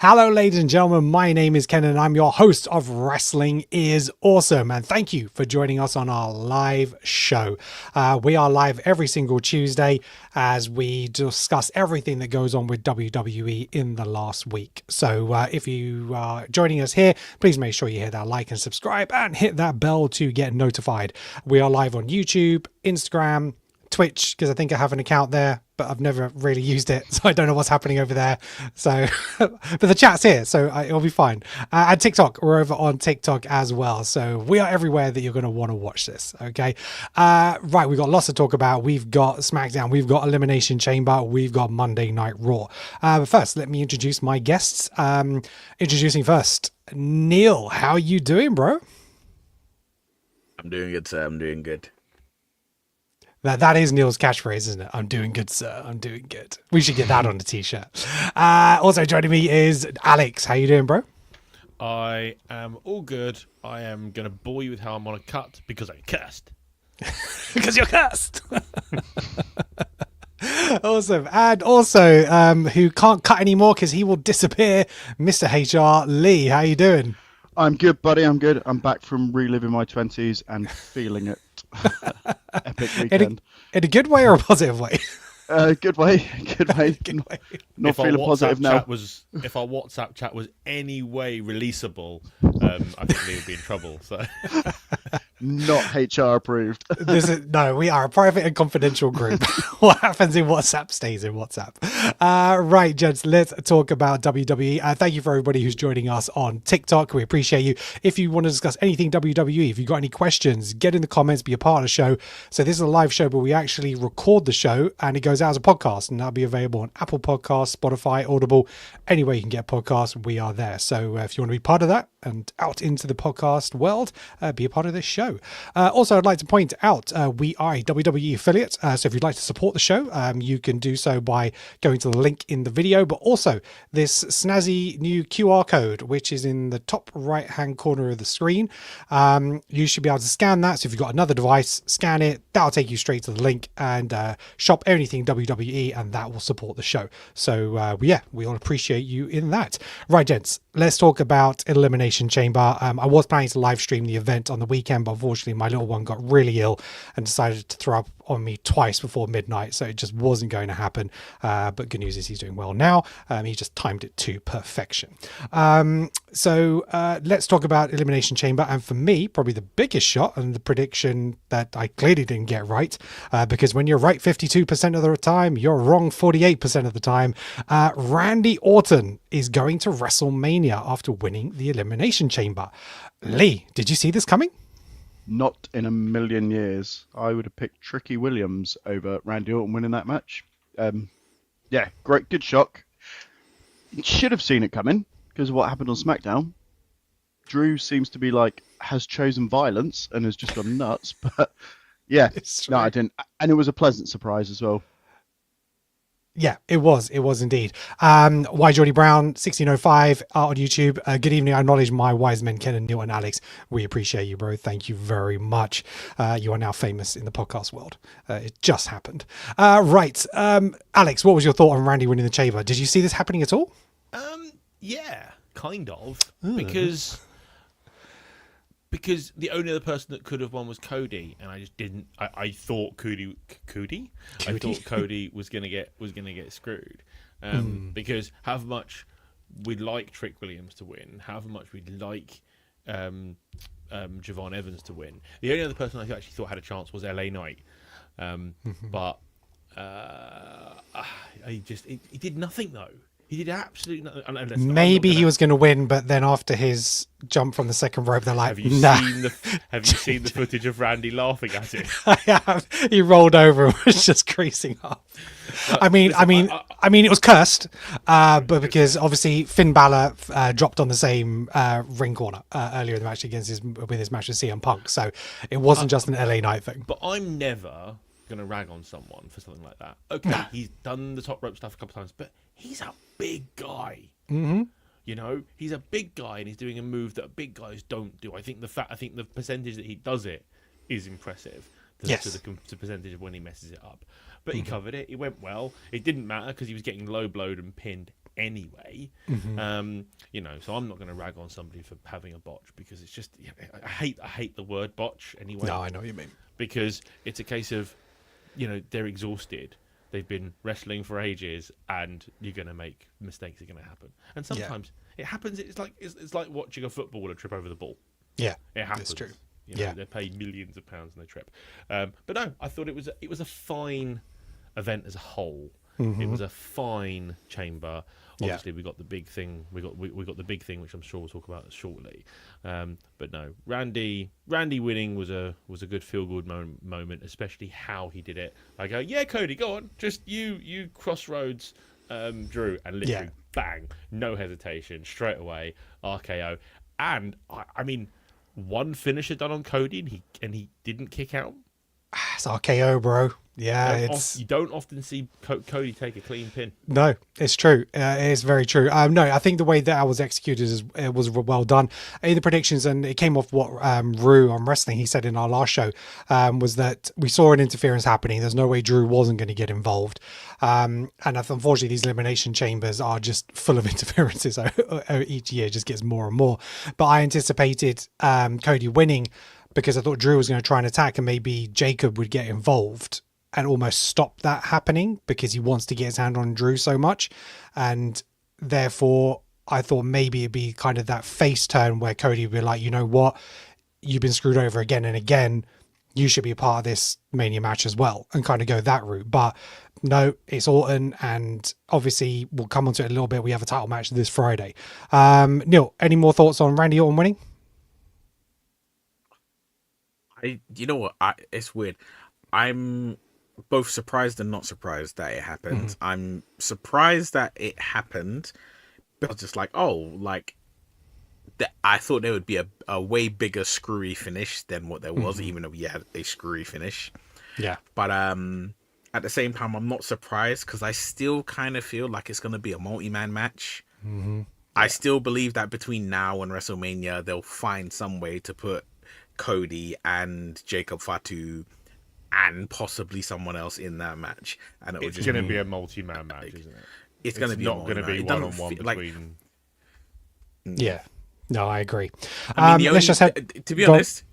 Hello, ladies and gentlemen. My name is Ken and I'm your host of Wrestling is Awesome. And thank you for joining us on our live show. We are live every single Tuesday as we discuss everything that goes on with WWE in the last week. So if you are joining us here, please make sure you hit that like and subscribe and hit that bell to get notified. We are live on YouTube, Instagram, Twitch, because I think I have an account there, but I've never really used it, so I don't know what's happening over there. So, but the chat's here, so it'll be fine. And TikTok, we're over on TikTok as well. So we are everywhere that you're going to want to watch this. Okay, right. We've got lots to talk about. We've got SmackDown, we've got Elimination Chamber, we've got Monday Night Raw. But first, let me introduce my guests. Introducing first, Neil. How you doing, bro? I'm doing good, sir. I'm doing good. That is Neil's catchphrase, isn't it? I'm doing good, sir. I'm doing good. We should get that on the t-shirt. Also joining me is Alex. How you doing, bro? I am all good. I am going to bore you with how I'm on a cut because I'm cursed. Because you're cursed. Awesome. And also, who can't cut anymore because he will disappear, Mr. HR Lee. How you doing? I'm good, buddy. I'm good. I'm back from reliving my 20s and feeling it. Epic weekend. In a good way or a positive way? Good way. Good way. Good way. Not feeling positive now. If our WhatsApp chat was any way releasable, I think we would be in trouble. So. Not HR approved. We are a private and confidential group. What happens in WhatsApp stays in WhatsApp. Right, gents, let's talk about WWE. Thank you for everybody who's joining us on TikTok. We appreciate you. If you want to discuss anything WWE, if you've got any questions, get in the comments, be a part of the show. So this is a live show, but we actually record the show and it goes out as a podcast, and that'll be available on Apple Podcasts, Spotify, Audible, anywhere you can get podcasts, we are there. So if you want to be part of that and out into the podcast world, be a part of this show. Also, I'd like to point out we are a WWE affiliate, so if you'd like to support the show, you can do so by going to the link in the video, but also this snazzy new QR code, which is in the top right hand corner of the screen. You should be able to scan that, so if you've got another device, scan it, that'll take you straight to the link and shop anything WWE, and that will support the show. So yeah, we'll appreciate you in that. Right, gents, let's talk about Elimination Chamber. I was planning to live stream the event on the weekend, but unfortunately my little one got really ill and decided to throw up on me twice before midnight, so it just wasn't going to happen. But good news is he's doing well now. He just timed it to perfection. So let's talk about Elimination Chamber, and for me, probably the biggest shot and the prediction that I clearly didn't get right, because when you're right 52% of the time, you're wrong 48% of the time. Randy Orton is going to WrestleMania after winning the Elimination Chamber. Lee, did you see this coming? Not in a million years. I would have picked Tricky Williams over Randy Orton winning that match. Yeah, great, good shock. Should have seen it coming because of what happened on SmackDown. Drew seems to be has chosen violence and has just gone nuts. But yeah, no, I didn't. And it was a pleasant surprise as well. Yeah, it was indeed. Why Jordy Brown 1605 on YouTube. Good evening. I acknowledge my wise men Ken and Neil and Alex. We appreciate you, bro. Thank you very much. You are now famous in the podcast world. It just happened. Right, Alex, what was your thought on Randy winning the chamber? Did you see this happening at all? Yeah, kind of. Because the only other person that could have won was Cody, and I just didn't. I thought Cody. I thought Cody was gonna get screwed, because however much we'd like Trick Williams to win, however much we'd like Javon Evans to win, the only other person I actually thought had a chance was LA Knight, but he did nothing though. He did absolutely nothing. Maybe he was going to win, but then after his jump from the second rope, they're like, have you seen the footage of Randy laughing at it? I have. He rolled over and was just creasing up. I mean, it was cursed, but because obviously Finn Balor dropped on the same ring corner earlier in the match with his match with CM Punk, so it wasn't just an LA Knight thing. But I'm never going to rag on someone for something like that. Okay, he's done the top rope stuff a couple of times, but he's a big guy. Mm-hmm. You know, he's a big guy and he's doing a move that big guys don't do. I think the percentage that he does it is impressive. Yes. To the percentage of when he messes it up. But he covered it. It went well. It didn't matter because he was getting low blowed and pinned anyway. You know, so I'm not going to rag on somebody for having a botch because it's just I hate the word botch anyway. No, I know what you mean. Because it's a case of, you know, they're exhausted. They've been wrestling for ages, and you're going to make mistakes. Are going to happen, and sometimes it happens. It's like watching a footballer trip over the ball. Yeah, it happens. That's true. You know, they pay millions of pounds and they trip. But no, I thought it was a fine event as a whole. It was a fine chamber. Obviously, we got the big thing. We got the big thing, which I'm sure we'll talk about shortly. But no, Randy winning was a good feel good moment, especially how he did it. I go, yeah, Cody, go on, just you crossroads, Drew, and literally bang, no hesitation, straight away RKO, and I mean. One finisher done on Cody and he didn't kick out. It's RKO, bro. Yeah, you don't often see Cody take a clean pin. No, it's true. It's very true. No, I think the way that was executed it was well done. In the predictions, and it came off what Rue on Wrestling, he said in our last show, was that we saw an interference happening. There's no way Drew wasn't going to get involved. And unfortunately, these elimination chambers are just full of interferences. Each year just gets more and more. But I anticipated Cody winning because I thought Drew was going to try and attack and maybe Jacob would get involved and almost stop that happening because he wants to get his hand on Drew so much. And therefore, I thought maybe it'd be kind of that face turn where Cody would be like, you know what? You've been screwed over again and again. You should be a part of this Mania match as well and kind of go that route. But no, it's Orton. And obviously, we'll come onto it a little bit. We have a title match this Friday. Neil, any more thoughts on Randy Orton winning? You know what? It's weird. I'm both surprised and not surprised that it happened. I'm surprised that it happened, but I was just like, I thought there would be a way bigger screwy finish than what there was, even though we had a screwy finish. Yeah. But at the same time, I'm not surprised because I still kind of feel like it's going to be a multi-man match. I still believe that between now and WrestleMania, they'll find some way to put Cody and Jacob Fatu and possibly someone else in that match, and it's going to be a multi-man match, isn't it? It's going to be not going to be one-on-one between. Yeah, no, I agree. Let's just to be honest,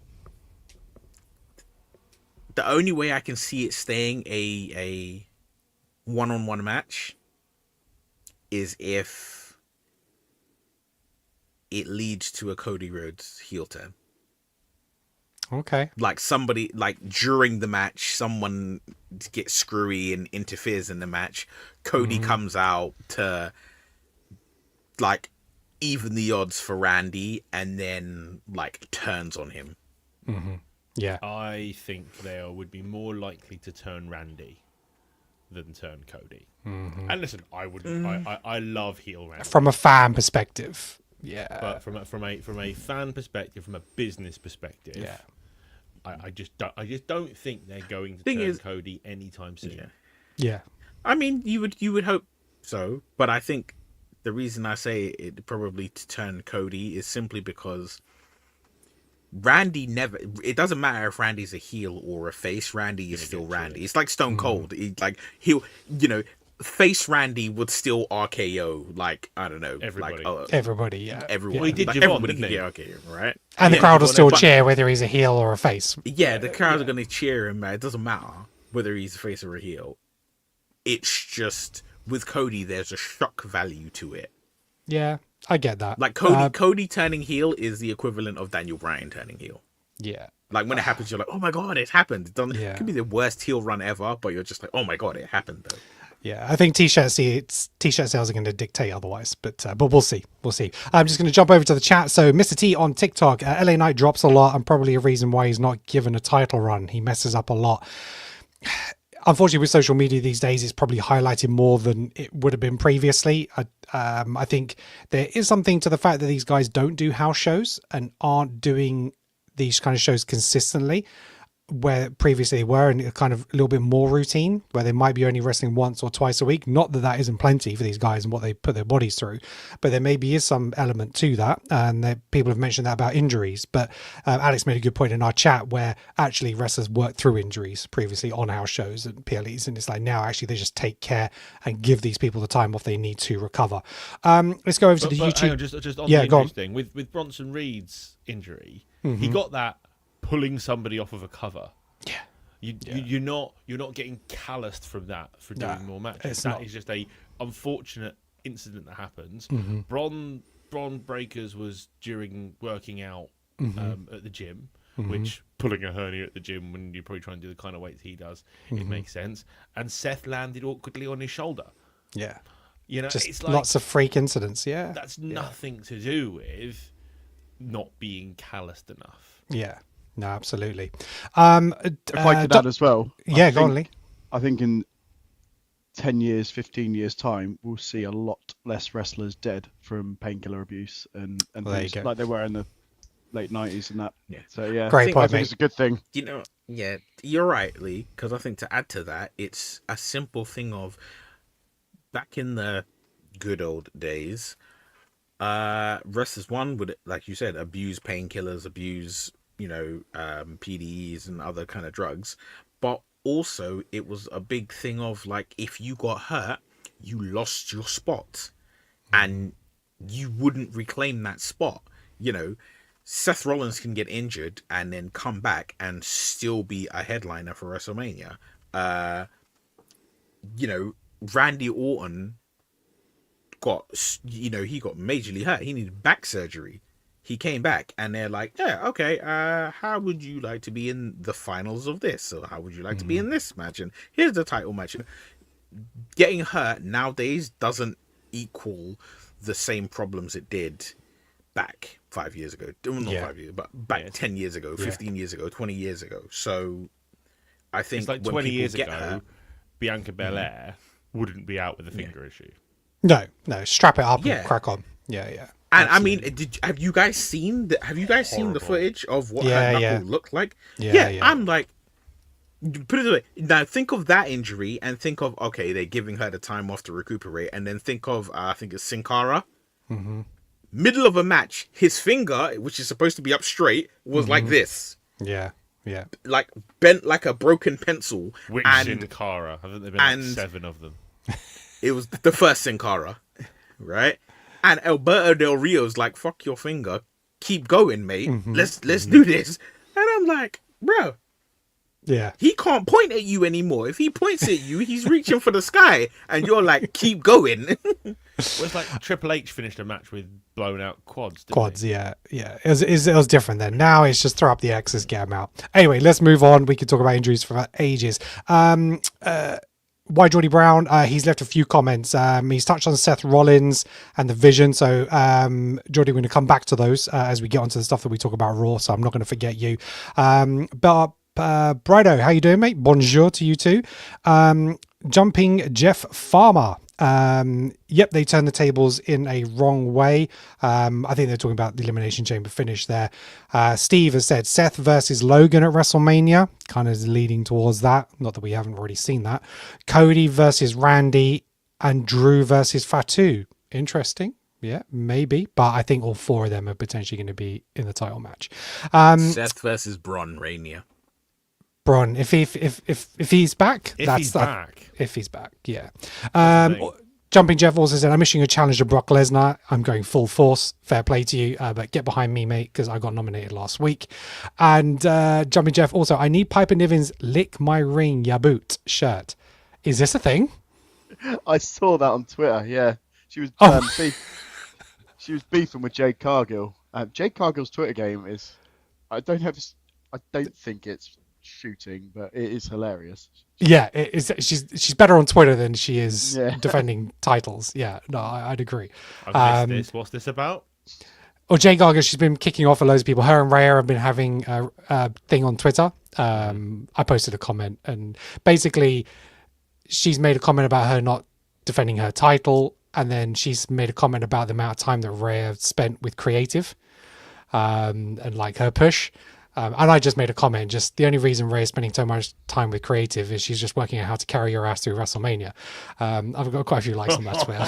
the only way I can see it staying a one-on-one match is if it leads to a Cody Rhodes heel turn. Okay. Like somebody, like during the match, someone gets screwy and interferes in the match. Cody comes out to like even the odds for Randy and then like turns on him. Yeah. I think they would be more likely to turn Randy than turn Cody. And listen, I wouldn't. I love heel Randy from a fan perspective. Yeah. But from a fan perspective, from a business perspective, yeah. I just don't think they're going to turn Cody anytime soon. Yeah. I mean, you would hope so, but I think the reason I say it probably to turn Cody is simply because Randy never. It doesn't matter if Randy's a heel or a face. Randy is still Randy. It's like Stone Cold. He'll face Randy would still RKO, like, I don't know, everybody. Everybody, yeah. Everyone. Well, he did everybody can get RKO, right? And the crowd will still cheer whether he's a heel or a face. Yeah, the crowd are going to cheer him. It doesn't matter whether he's a face or a heel. It's just, with Cody, there's a shock value to it. Yeah, I get that. Like, Cody turning heel is the equivalent of Daniel Bryan turning heel. Yeah. Like, when it happens, you're like, oh my God, it happened. It could be the worst heel run ever, but you're just like, oh my God, it happened, though. Yeah, I think t-shirt sales are going to dictate otherwise, but we'll see. We'll see. I'm just going to jump over to the chat. So Mr. T on TikTok, LA Knight drops a lot and probably a reason why he's not given a title run. He messes up a lot. Unfortunately, with social media these days, it's probably highlighted more than it would have been previously. I think there is something to the fact that these guys don't do house shows and aren't doing these kind of shows consistently. where previously they were, and kind of a little bit more routine, where they might be only wrestling once or twice a week. Not that that isn't plenty for these guys and what they put their bodies through, but there maybe is some element to that. And people have mentioned that about injuries. But Alex made a good point in our chat where actually wrestlers worked through injuries previously on house shows and PLEs, and it's like now actually they just take care and give these people the time off they need to recover. Let's go over to the YouTube. Hang on, just on the injuries thing with Bronson Reed's injury, he got that pulling somebody off of a cover. You're not getting calloused from that for doing more matches. That is just a unfortunate incident that happens. Bron Breakers was during working out at the gym, which pulling a hernia at the gym when you're probably trying to do the kind of weights he does, it makes sense. And Seth landed awkwardly on his shoulder. Yeah, just it's like, lots of freak incidents. Yeah, that's nothing to do with not being calloused enough. Yeah. No, absolutely. If I could add as well. Go on, Lee. I think in 10 years, 15 years time, we'll see a lot less wrestlers dead from painkiller abuse and things like they were in the late 90s and that. Yeah. So, yeah, Great point, I think it's a good thing. You know, yeah, you're right, Lee, because I think to add to that, it's a simple thing of back in the good old days, wrestlers, one would, like you said, abuse painkillers, abuse PDEs and other kind of drugs, but also it was a big thing of like, if you got hurt, you lost your spot and you wouldn't reclaim that spot. Seth Rollins can get injured and then come back and still be a headliner for WrestleMania. Randy Orton got majorly hurt. He needed back surgery. He came back and they're like, yeah, okay, how would you like to be in the finals of this? Or how would you like to be in this match? And here's the title match. Getting hurt nowadays doesn't equal the same problems it did back 5 years ago. Well, not 5 years, but back 10 years ago, 15 years ago, 20 years ago. So I think it's like when 20 years get ago, hurt, Bianca Belair wouldn't be out with a finger issue. No, strap it up and crack on. Yeah. And absolutely. I mean, have you guys seen the footage of what her knuckle looked like? Yeah. I'm like, put it this way. Now think of that injury and think of, okay, they're giving her the time off to recuperate, and then think of, I think it's Sin Cara. Middle of a match, his finger, which is supposed to be up straight, was like this. Yeah. Like bent like a broken pencil. Which Sin Cara? I think there've been like 7 of them. It was the first Sin Cara, right? And Alberto Del Rio's like, fuck your finger, keep going, mate. Let's do this. And I'm like, bro, he can't point at you anymore. If he points at you, he's reaching for the sky, and you're like, keep going. Well, it's like Triple H finished a match with blown out quads. Yeah. It was different then. Now it's just throw up the X's, get them out. Anyway, let's move on. We could talk about injuries for ages. Why Geordie Brown? He's left a few comments. He's touched on Seth Rollins and the Vision. So, Geordie, we're going to come back to those as we get onto the stuff that we talk about Raw. So I'm not going to forget you. But Brido, how you doing, mate? Bonjour to you too. Jumping Jeff Farmer. Yep, they turned the tables in a wrong way. I think they're talking about the Elimination Chamber finish there. Steve has said Seth versus Logan at WrestleMania, kind of leading towards that. Not that we haven't already seen that. Cody versus Randy and Drew versus Fatu. Interesting. Yeah, maybe. But I think all 4 of them are potentially going to be in the title match. Seth versus Braun Rainier. Braun, if he's back, if he's back, yeah. Jumping Jeff also said, I'm issuing a challenge to Brock Lesnar. I'm going full force. Fair play to you, but get behind me, mate, because I got nominated last week. And Jumping Jeff also, I need Piper Niven's Lick My Ring Ya Boot shirt. Is this a thing? I saw that on Twitter. Yeah, she was she was beefing with Jade Cargill. Jade Cargill's Twitter game is, I don't think it's shooting, but it is hilarious. Yeah, she's better on Twitter than she is defending titles. Yeah, no, I'd agree. I've missed this. What's this about? Jay Garga, she's been kicking off a loads of people. Her and Rhea have been having a thing on Twitter. I posted a comment, and basically she's made a comment about her not defending her title, and then she's made a comment about the amount of time that Rhea spent with creative, and like her push. And I just made a comment. Just the only reason Rhea is spending so much time with creative is she's just working out how to carry your ass through WrestleMania. I've got quite a few likes on that Twitter.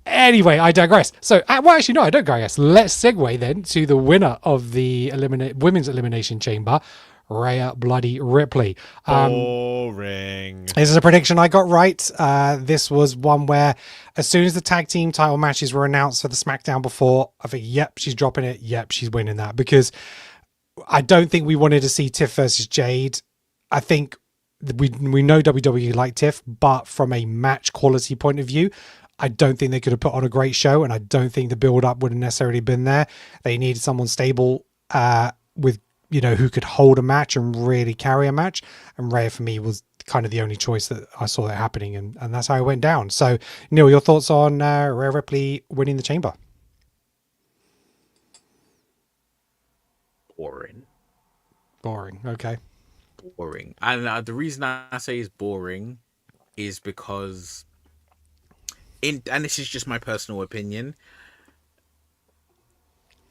Anyway, I digress. So, well, actually, no, I don't digress. Let's segue then to the winner of the women's elimination chamber, Rhea Bloody Ripley. Boring. This is a prediction I got right. This was one where as soon as the tag team title matches were announced for the SmackDown before, I think, yep, she's dropping it. Yep, she's winning that, because I don't think we wanted to see Tiff versus Jade. I think we know WWE like Tiff, but from a match quality point of view, I don't think they could have put on a great show, and I don't think the build-up would have necessarily been there. They needed someone stable with, who could hold a match and really carry a match. And Rhea, for me, was kind of the only choice that I saw that happening, and that's how it went down. So, Neil, your thoughts on Rhea Ripley winning the chamber? Boring. Okay. Boring. And the reason I say is boring is because... and this is just my personal opinion,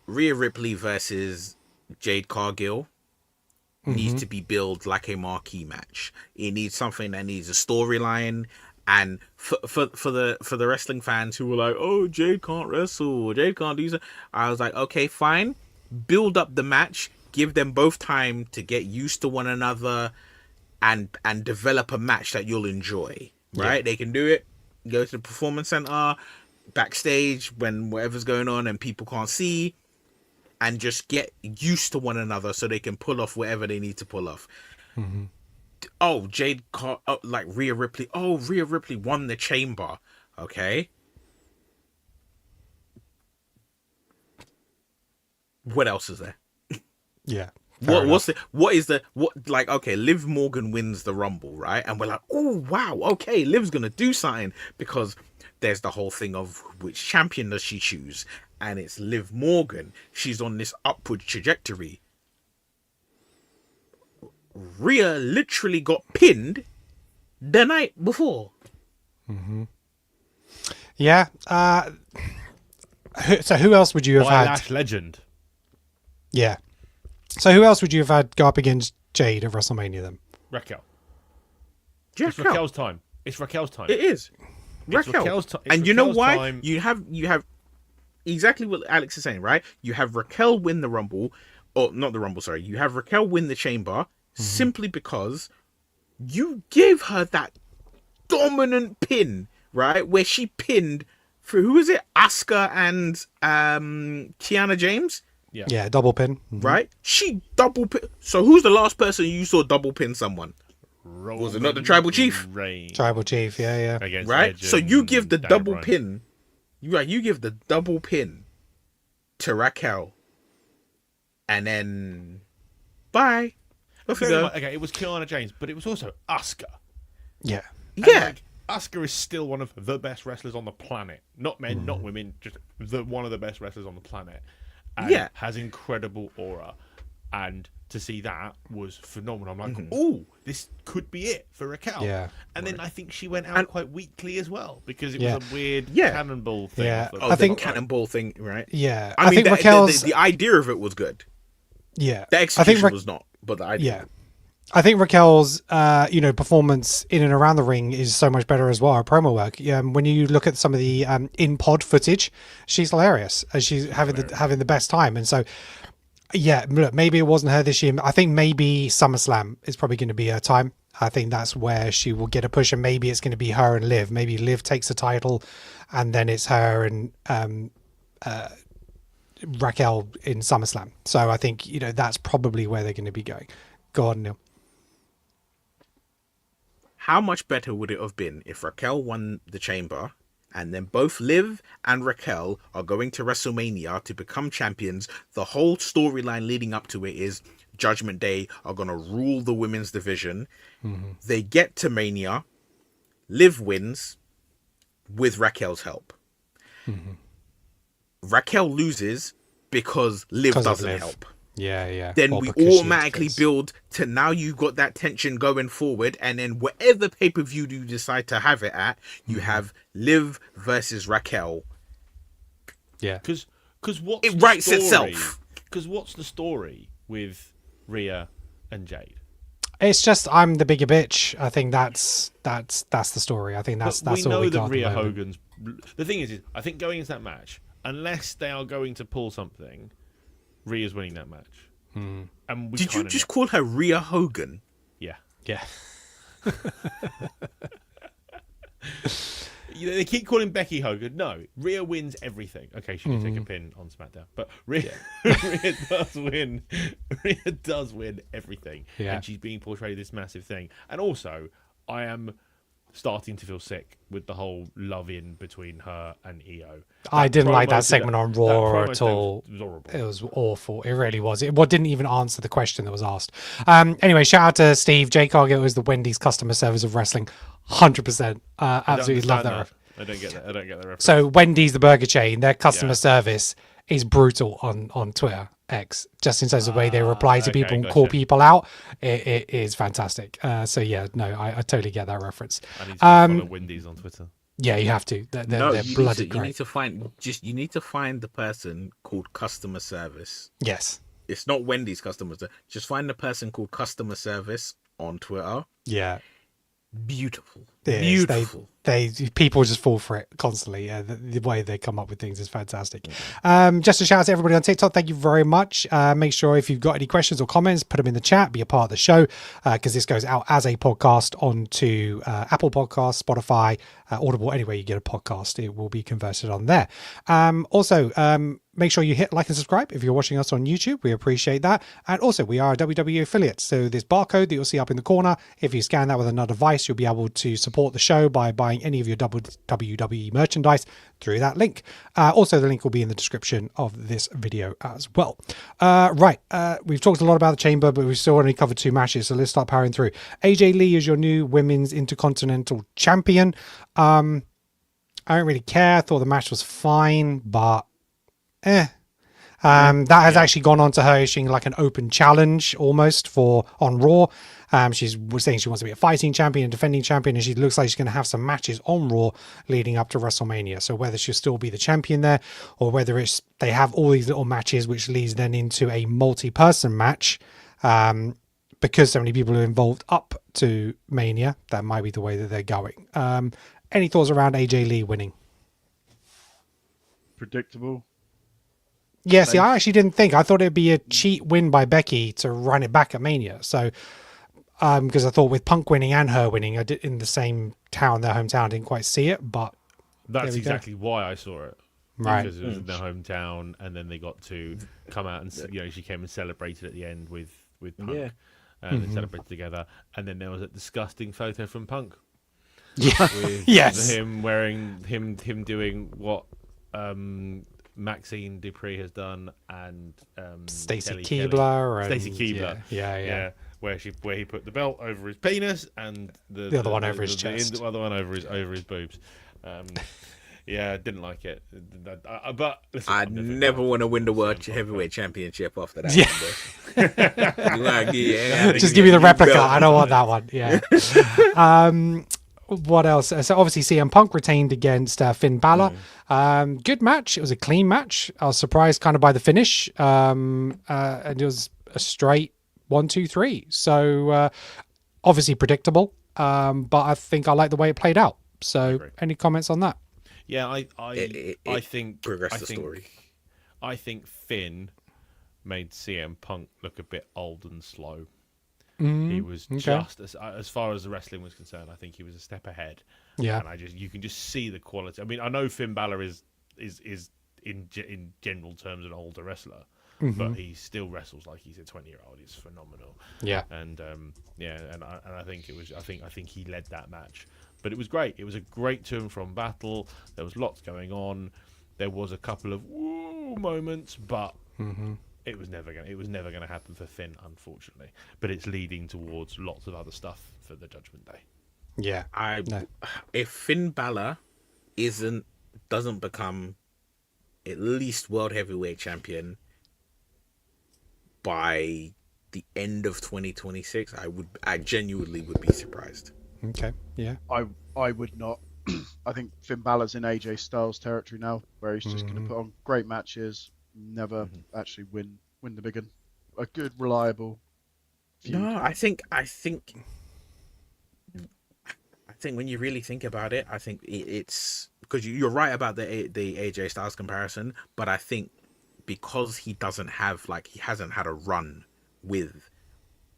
Rhea Ripley versus Jade Cargill needs to be billed like a marquee match. It needs something that needs a storyline. And for the wrestling fans who were like, "Oh, Jade can't wrestle, Jade can't do that," I was like, okay, fine. Build up the match, give them both time to get used to one another, and develop a match that you'll enjoy. Right? Yeah. They can do it. Go to the performance center, backstage when whatever's going on and people can't see, and just get used to one another so they can pull off whatever they need to pull off. Mm-hmm. Oh, Rhea Ripley. Oh, Rhea Ripley won the chamber. Okay. What else is there? Yeah. Okay, Liv Morgan wins the Rumble, right? And we're like, oh wow, okay, Liv's gonna do something, because there's the whole thing of which champion does she choose, and it's Liv Morgan. She's on this upward trajectory. Rhea literally got pinned the night before. Mm-hmm. Yeah. So who else would you have had? Lash legend. Yeah. So who else would you have had go up against Jade at WrestleMania then? Raquel. It's Raquel's time. It's Raquel's time. It is. Raquel's time. And you know why? Time. You have exactly what Alex is saying, right? You have Raquel win the Rumble, or not the Rumble, sorry. You have Raquel win the Chamber simply because you gave her that dominant pin, right? Where she pinned for, who is it? Asuka and Kiana James? Yeah, double pin. Mm-hmm. Right? She double pin. So who's the last person you saw double pin someone? Was it not the Tribal Chief? Tribal Chief, yeah. Against right? Legend, so you give the double pin. You give the double pin to Raquel. And then bye. Okay, it was Kiana James, but it was also Asuka. Yeah. Yeah. Asuka is still one of the best wrestlers on the planet. Not men, not women, just one of the best wrestlers on the planet. And has incredible aura, and to see that was phenomenal. I'm like, oh, this could be it for Raquel. Yeah, and then I think she went out quite weakly as well, because it was a weird cannonball thing. Yeah, I think cannonball thing, right? Yeah, I mean, Raquel's the idea of it was good. Yeah, the execution was not, but the idea. Yeah. I think Raquel's, performance in and around the ring is so much better as well. Her promo work. When you look at some of the in-pod footage, she's hilarious. She's having the best time. And so, look, maybe it wasn't her this year. I think maybe SummerSlam is probably going to be her time. I think that's where she will get a push, and maybe it's going to be her and Liv. Maybe Liv takes the title, and then it's her and Raquel in SummerSlam. So I think that's probably where they're going to be going. Go on, Neil. How much better would it have been if Raquel won the Chamber, and then both Liv and Raquel are going to WrestleMania to become champions? The whole storyline leading up to it is Judgment Day are going to rule the women's division. Mm-hmm. They get to Mania. Liv wins with Raquel's help. Mm-hmm. Raquel loses because Liv doesn't help. Yeah. Then we automatically build to now you've got that tension going forward, and then whatever pay-per-view you decide to have it at, you have Liv versus Raquel. Yeah. Because Because what's It the writes story? itself. Because what's the story with Rhea and Jade? It's just I'm the bigger bitch. I think that's the story. I think that's But we all know we that got at the Rhea moment. Hogan's. The thing is, I think going into that match, unless they are going to pull something, Rhea's winning that match. And we Did you kinda just know. call her Rhea Hogan? Yeah. Yeah. They keep calling Becky Hogan. No, Rhea wins everything. Okay, she can take a pin on SmackDown, but Rhea, Rhea does win. Rhea does win everything, Yeah. and she's being portrayed this massive thing. And also, I am starting to feel sick with the whole love-in between her and EO. I didn't like that promo segment on that Raw promo at today all. was horrible. It was awful. It really was. It didn't even answer the question that was asked. Anyway, shout out to Steve. Jay Cargill is the Wendy's customer service of wrestling. 100%. Absolutely love that. I don't get that. I don't get that reference. So Wendy's, the burger chain, their customer Yeah. service is brutal on Twitter X. Just in terms of the way they reply to okay, people and call gotcha. people out, it is fantastic. So yeah, no, I totally get that reference. I need to follow Wendy's on Twitter. Yeah, you have to. They're you bloody need to, great. you need to find the person called customer service. Yes. It's not Wendy's customer service. Just find the person called customer service on Twitter. Yeah. Beautiful. It is. Beautiful. They people just fall for it constantly. Yeah, the way they come up with things is fantastic. Just a shout out to everybody on TikTok. Thank you very much. Make sure if you've got any questions or comments, put them in the chat. Be a part of the show because this goes out as a podcast onto Apple Podcasts, Spotify, Audible. Anywhere you get a podcast, it will be converted on there. Also, make sure you hit like and subscribe if you're watching us on YouTube. We appreciate that. And also, we are a WWE affiliate. So this barcode that you'll see up in the corner, if you scan that with another device, you'll be able to support the show by buying any of your WWE merchandise through that link. Also, the link will be in the description of this video as well. We've talked a lot about the Chamber, but we've still only covered 2 matches. So let's start powering through. AJ Lee is your new Women's Intercontinental Champion. I don't really care. I thought the match was fine, but that has actually gone on to her issuing like an open challenge almost on Raw. She's saying she wants to be a fighting champion and defending champion, and she looks like she's going to have some matches on Raw leading up to WrestleMania. So whether she'll still be the champion there, or whether they have all these little matches which leads then into a multi-person match, because so many people are involved up to Mania, that might be the way that they're going. Any thoughts around AJ Lee winning? Predictable. Yeah, see, I actually didn't think. I thought it'd be a cheat win by Becky to run it back at Mania. So, because I thought with Punk winning and her winning, I did in the same town, their hometown, I didn't quite see it. But That's we go. exactly why I saw it. Right. Because it was in their hometown, and then they got to come out and she came and celebrated at the end with Punk, Yeah. and they celebrated together. And then there was a disgusting photo from Punk yeah, with yes, him wearing him doing what Maxine Dupree has done, and Stacey Kelly Keebler, and Stacey Keebler, yeah. where he put the belt over his penis and the other one over his chest. the other one over his boobs. Yeah, didn't like it. But listen, I I'm definitely never down want to for win the CM World Punk. Heavyweight Championship after that. Yeah. Just give me the replica. I don't want that one. Yeah. What else? So obviously CM Punk retained against Finn Balor. Good match. It was a clean match. I was surprised kind of by the finish. And it was a straight 1, 2, 3. So obviously predictable. But I think I like the way it played out. So agree. any comments on that? Yeah, I think progressed the story. I think Finn made CM Punk look a bit old and slow. He was just as far as the wrestling was concerned. I think he was a step ahead. Yeah. And you can just see the quality. I mean, I know Finn Balor is in general terms an older wrestler, but he still wrestles like he's a 20-year-old. He's phenomenal. Yeah. And I think I think he led that match. But it was great. It was a great to and from battle. There was lots going on. There was a couple of woo moments, but it was never gonna happen for Finn, unfortunately. But it's leading towards lots of other stuff for the Judgment Day. Yeah. If Finn Balor doesn't become at least World Heavyweight Champion by the end of 2026, I genuinely would be surprised. Okay. Yeah. I would not. I think Finn Balor's in AJ Styles territory now, where he's just going to put on great matches, never actually win the big one. A good, reliable feud. No, I think when you really think about it, I think it's because you're right about the AJ Styles comparison, but I think because he hasn't had a run with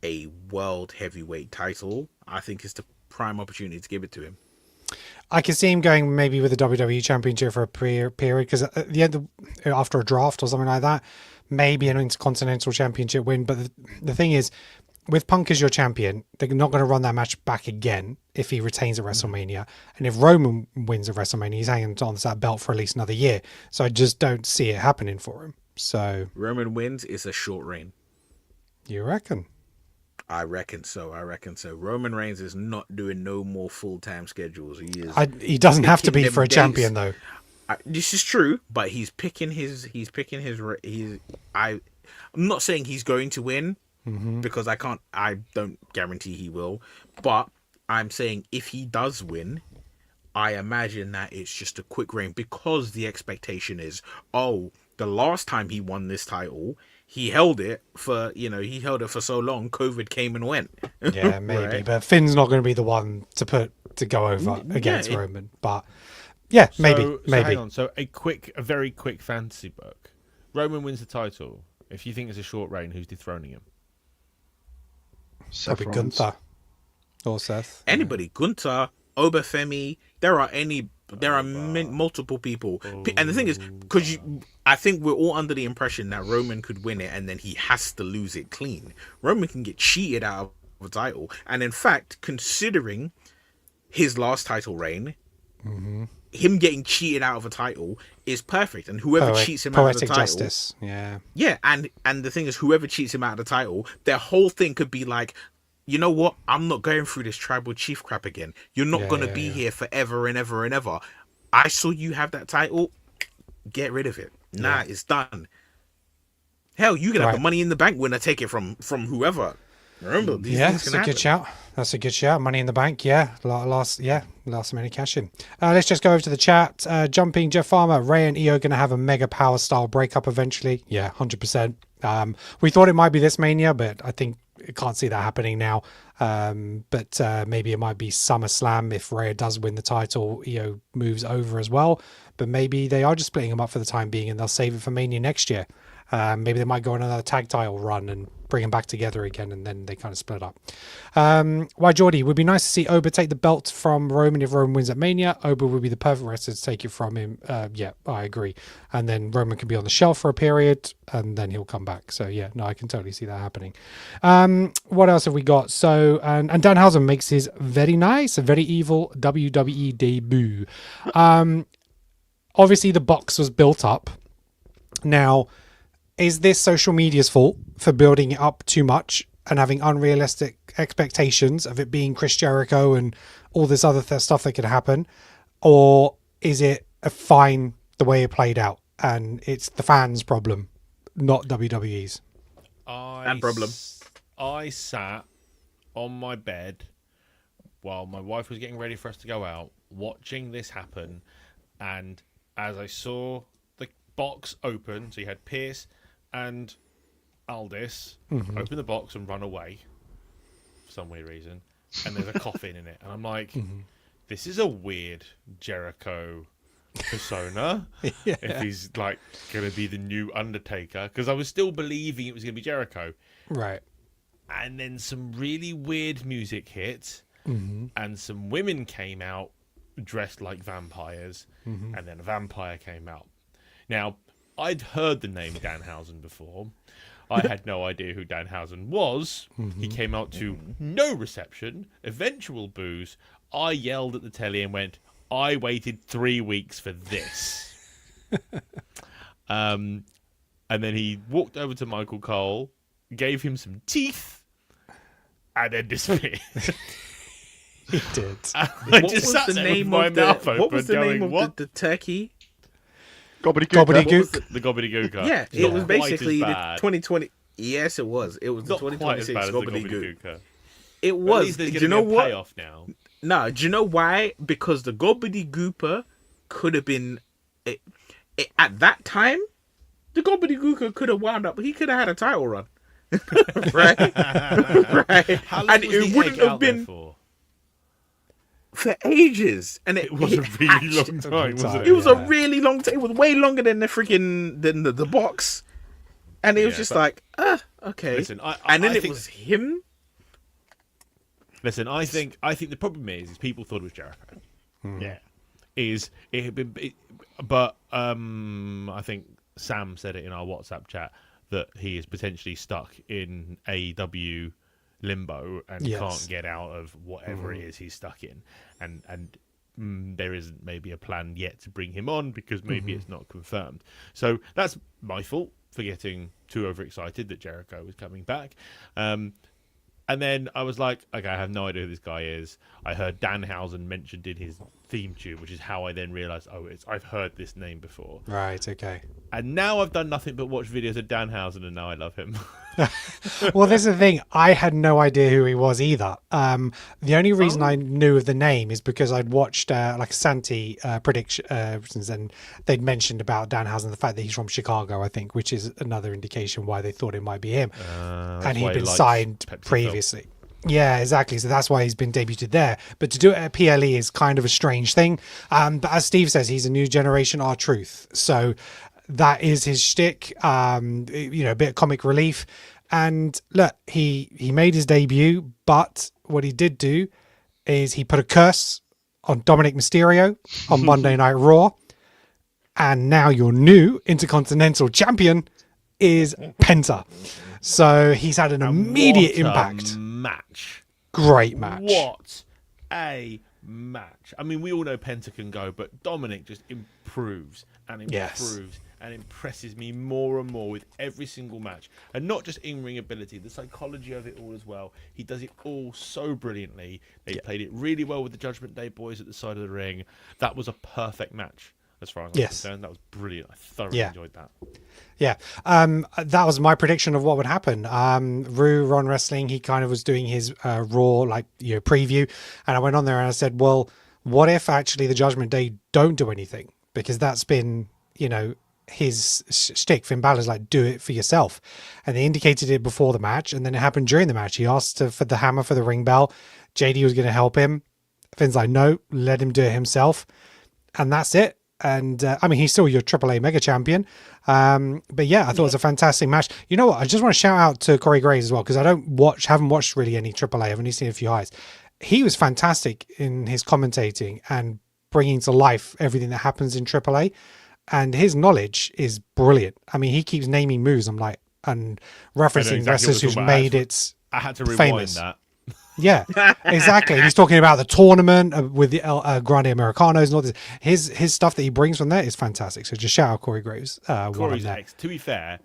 a world heavyweight title, I think it's the prime opportunity to give it to him. I can see him going maybe with the WWE Championship for a period, because at the end after a draft or something like that, maybe an Intercontinental Championship win. But the thing is, with Punk as your champion, they're not going to run that match back again if he retains at WrestleMania. And if Roman wins at WrestleMania, he's hanging on to that belt for at least another year. So I just don't see it happening for him. So Roman wins, it's a short reign. You reckon? I reckon so. Roman Reigns is not doing no more full-time schedules. He doesn't have to be for a champion, though. This is true, but I'm not saying he's going to win, because I don't guarantee he will, but I'm saying if he does win, I imagine that it's just a quick reign, because the expectation is, the last time he won this title, he held it for so long, COVID came and went. Yeah, maybe. Right? But Finn's not going to be the one to go over against Roman. But yeah, maybe. So hang on. So a very quick fantasy book. Roman wins the title. If you think it's a short reign, who's dethroning him? Probably Gunther or Seth. Anybody. Gunther, Obafemi. There are multiple people. And the thing is, because I think we're all under the impression that Roman could win it and then he has to lose it clean. Roman can get cheated out of a title. And in fact, considering his last title reign, him getting cheated out of a title is perfect. And whoever cheats him out of the title... Poetic justice, yeah. Yeah, and the thing is, whoever cheats him out of the title, their whole thing could be like, you know what? I'm not going through this tribal chief crap again. You're not going to be here forever and ever and ever. I saw you have that title. Get rid of it. Nah, it's done. Hell, you can have the Money in the Bank winner take it from whoever. Remember, these things can happen. Good shout. That's a good shout. Money in the Bank, last minute cash in. Let's just go over to the chat. Jumping Jeff Farmer, Ray and Io going to have a mega power style breakup eventually. Yeah, 100%. We thought it might be this Mania, but I think I can't see that happening now. But maybe it might be SummerSlam if Rhea does win the title. Io moves over as well. But maybe they are just splitting them up for the time being and they'll save it for Mania next year. Maybe they might go on another tag title run and bring them back together again, and then they kind of split up. Why, Geordie, would be nice to see Oba take the belt from Roman if Roman wins at Mania. Oba would be the perfect wrestler to take it from him. Yeah, I agree. And then Roman can be on the shelf for a period, and then he'll come back. So yeah, no, I can totally see that happening. What else have we got? So, and Danhausen makes his very nice, very evil WWE debut. Obviously, the box was built up. Now, is this social media's fault for building it up too much and having unrealistic expectations of it being Chris Jericho and all this other stuff that could happen? Or is it fine the way it played out and it's the fans' problem, not WWE's? I sat on my bed while my wife was getting ready for us to go out, watching this happen, and as I saw the box open, so you had Pierce and Aldis open the box and run away for some weird reason, and there's a coffin in it, and I'm like, this is a weird Jericho persona. If he's like going to be the new Undertaker, because I was still believing it was going to be Jericho, right? And then some really weird music hit, and some women came out dressed like vampires, and then a vampire came out. Now, I'd heard the name Danhausen before. I had no idea who Danhausen was. He came out to no reception, eventual boos. I yelled at the telly and went, I waited 3 weeks for this. And then he walked over to Michael Cole, gave him some teeth, and then disappeared. He did. What was the name of the turkey? Gobbledygook. The Gobbledygooker. Yeah, it was basically the 2020. Yes, it was. It was the Not quite as 2026 bad as the Gobbledygook. Gobbledygooker. It was. Do you know what? Payoff now. No, do you know why? Because the Gobbledygooker could have been at that time. The Gobbledygooker could have wound up. He could have had a title run, right? Right, How long and was it the wouldn't egg have out there been for? ages. And It was a really long time, wasn't it? It was a really long time. It was way longer than the freaking than the box, and it was just like, okay. Listen, and then I it think, was him. Listen, I think the problem is people thought it was Jericho. Yeah, it had been, but I think Sam said it in our WhatsApp chat that he is potentially stuck in AEW limbo and can't get out of whatever it is he's stuck in, and there isn't maybe a plan yet to bring him on because maybe it's not confirmed. So that's my fault for getting too overexcited that Jericho was coming back. And then I was like, okay, I have no idea who this guy is. I heard Danhausen mentioned in his theme tune, which is how I then realised, I've heard this name before. Right, okay. And now I've done nothing but watch videos of Danhausen, and now I love him. Well, this is the thing. I had no idea who he was either. The only reason I knew of the name is because I'd watched like Santi predictions, and they'd mentioned about Danhausen, the fact that he's from Chicago, I think, which is another indication why they thought it might be him. And he'd been signed previously. Yeah, exactly. So that's why he's been debuted there. But to do it at PLE is kind of a strange thing. But as Steve says, he's a new generation R-Truth. So that is his shtick, a bit of comic relief. And look, he made his debut, but what he did do is he put a curse on Dominic Mysterio on Monday Night Raw. And now your new Intercontinental Champion is Penta. So he's had an immediate impact. Match. Great match. What a match. I mean, we all know Penta can go, but Dominic just improves and improves and impresses me more and more with every single match. And not just in-ring ability, the psychology of it all as well. He does it all so brilliantly. They played it really well with the Judgment Day boys at the side of the ring. That was a perfect match as far as I'm concerned. That was brilliant. I thoroughly enjoyed that. Yeah, that was my prediction of what would happen. Ron Wrestling, he kind of was doing his Raw preview, and I went on there and I said, well, what if actually the Judgment Day don't do anything? Because that's been, his shtick. Finn Balor's like, do it for yourself. And they indicated it before the match, and then it happened during the match. He asked for the hammer for the ring bell. JD was going to help him. Finn's like, no, let him do it himself. And that's it. And he's still your AAA Mega Champion. But yeah, I thought it was a fantastic match. You know what? I just want to shout out to Corey Graves as well, because I haven't watched really any AAA. I've only seen a few highlights. He was fantastic in his commentating and bringing to life everything that happens in AAA. And his knowledge is brilliant. I mean, he keeps naming moves. I'm like, and referencing wrestlers who's made it. I had to rewind famous. that. Yeah, exactly. He's talking about the tournament with the Grande Americanos and all this. His stuff that he brings from there is fantastic. So just shout out Corey Graves. Corey's ex. To be fair,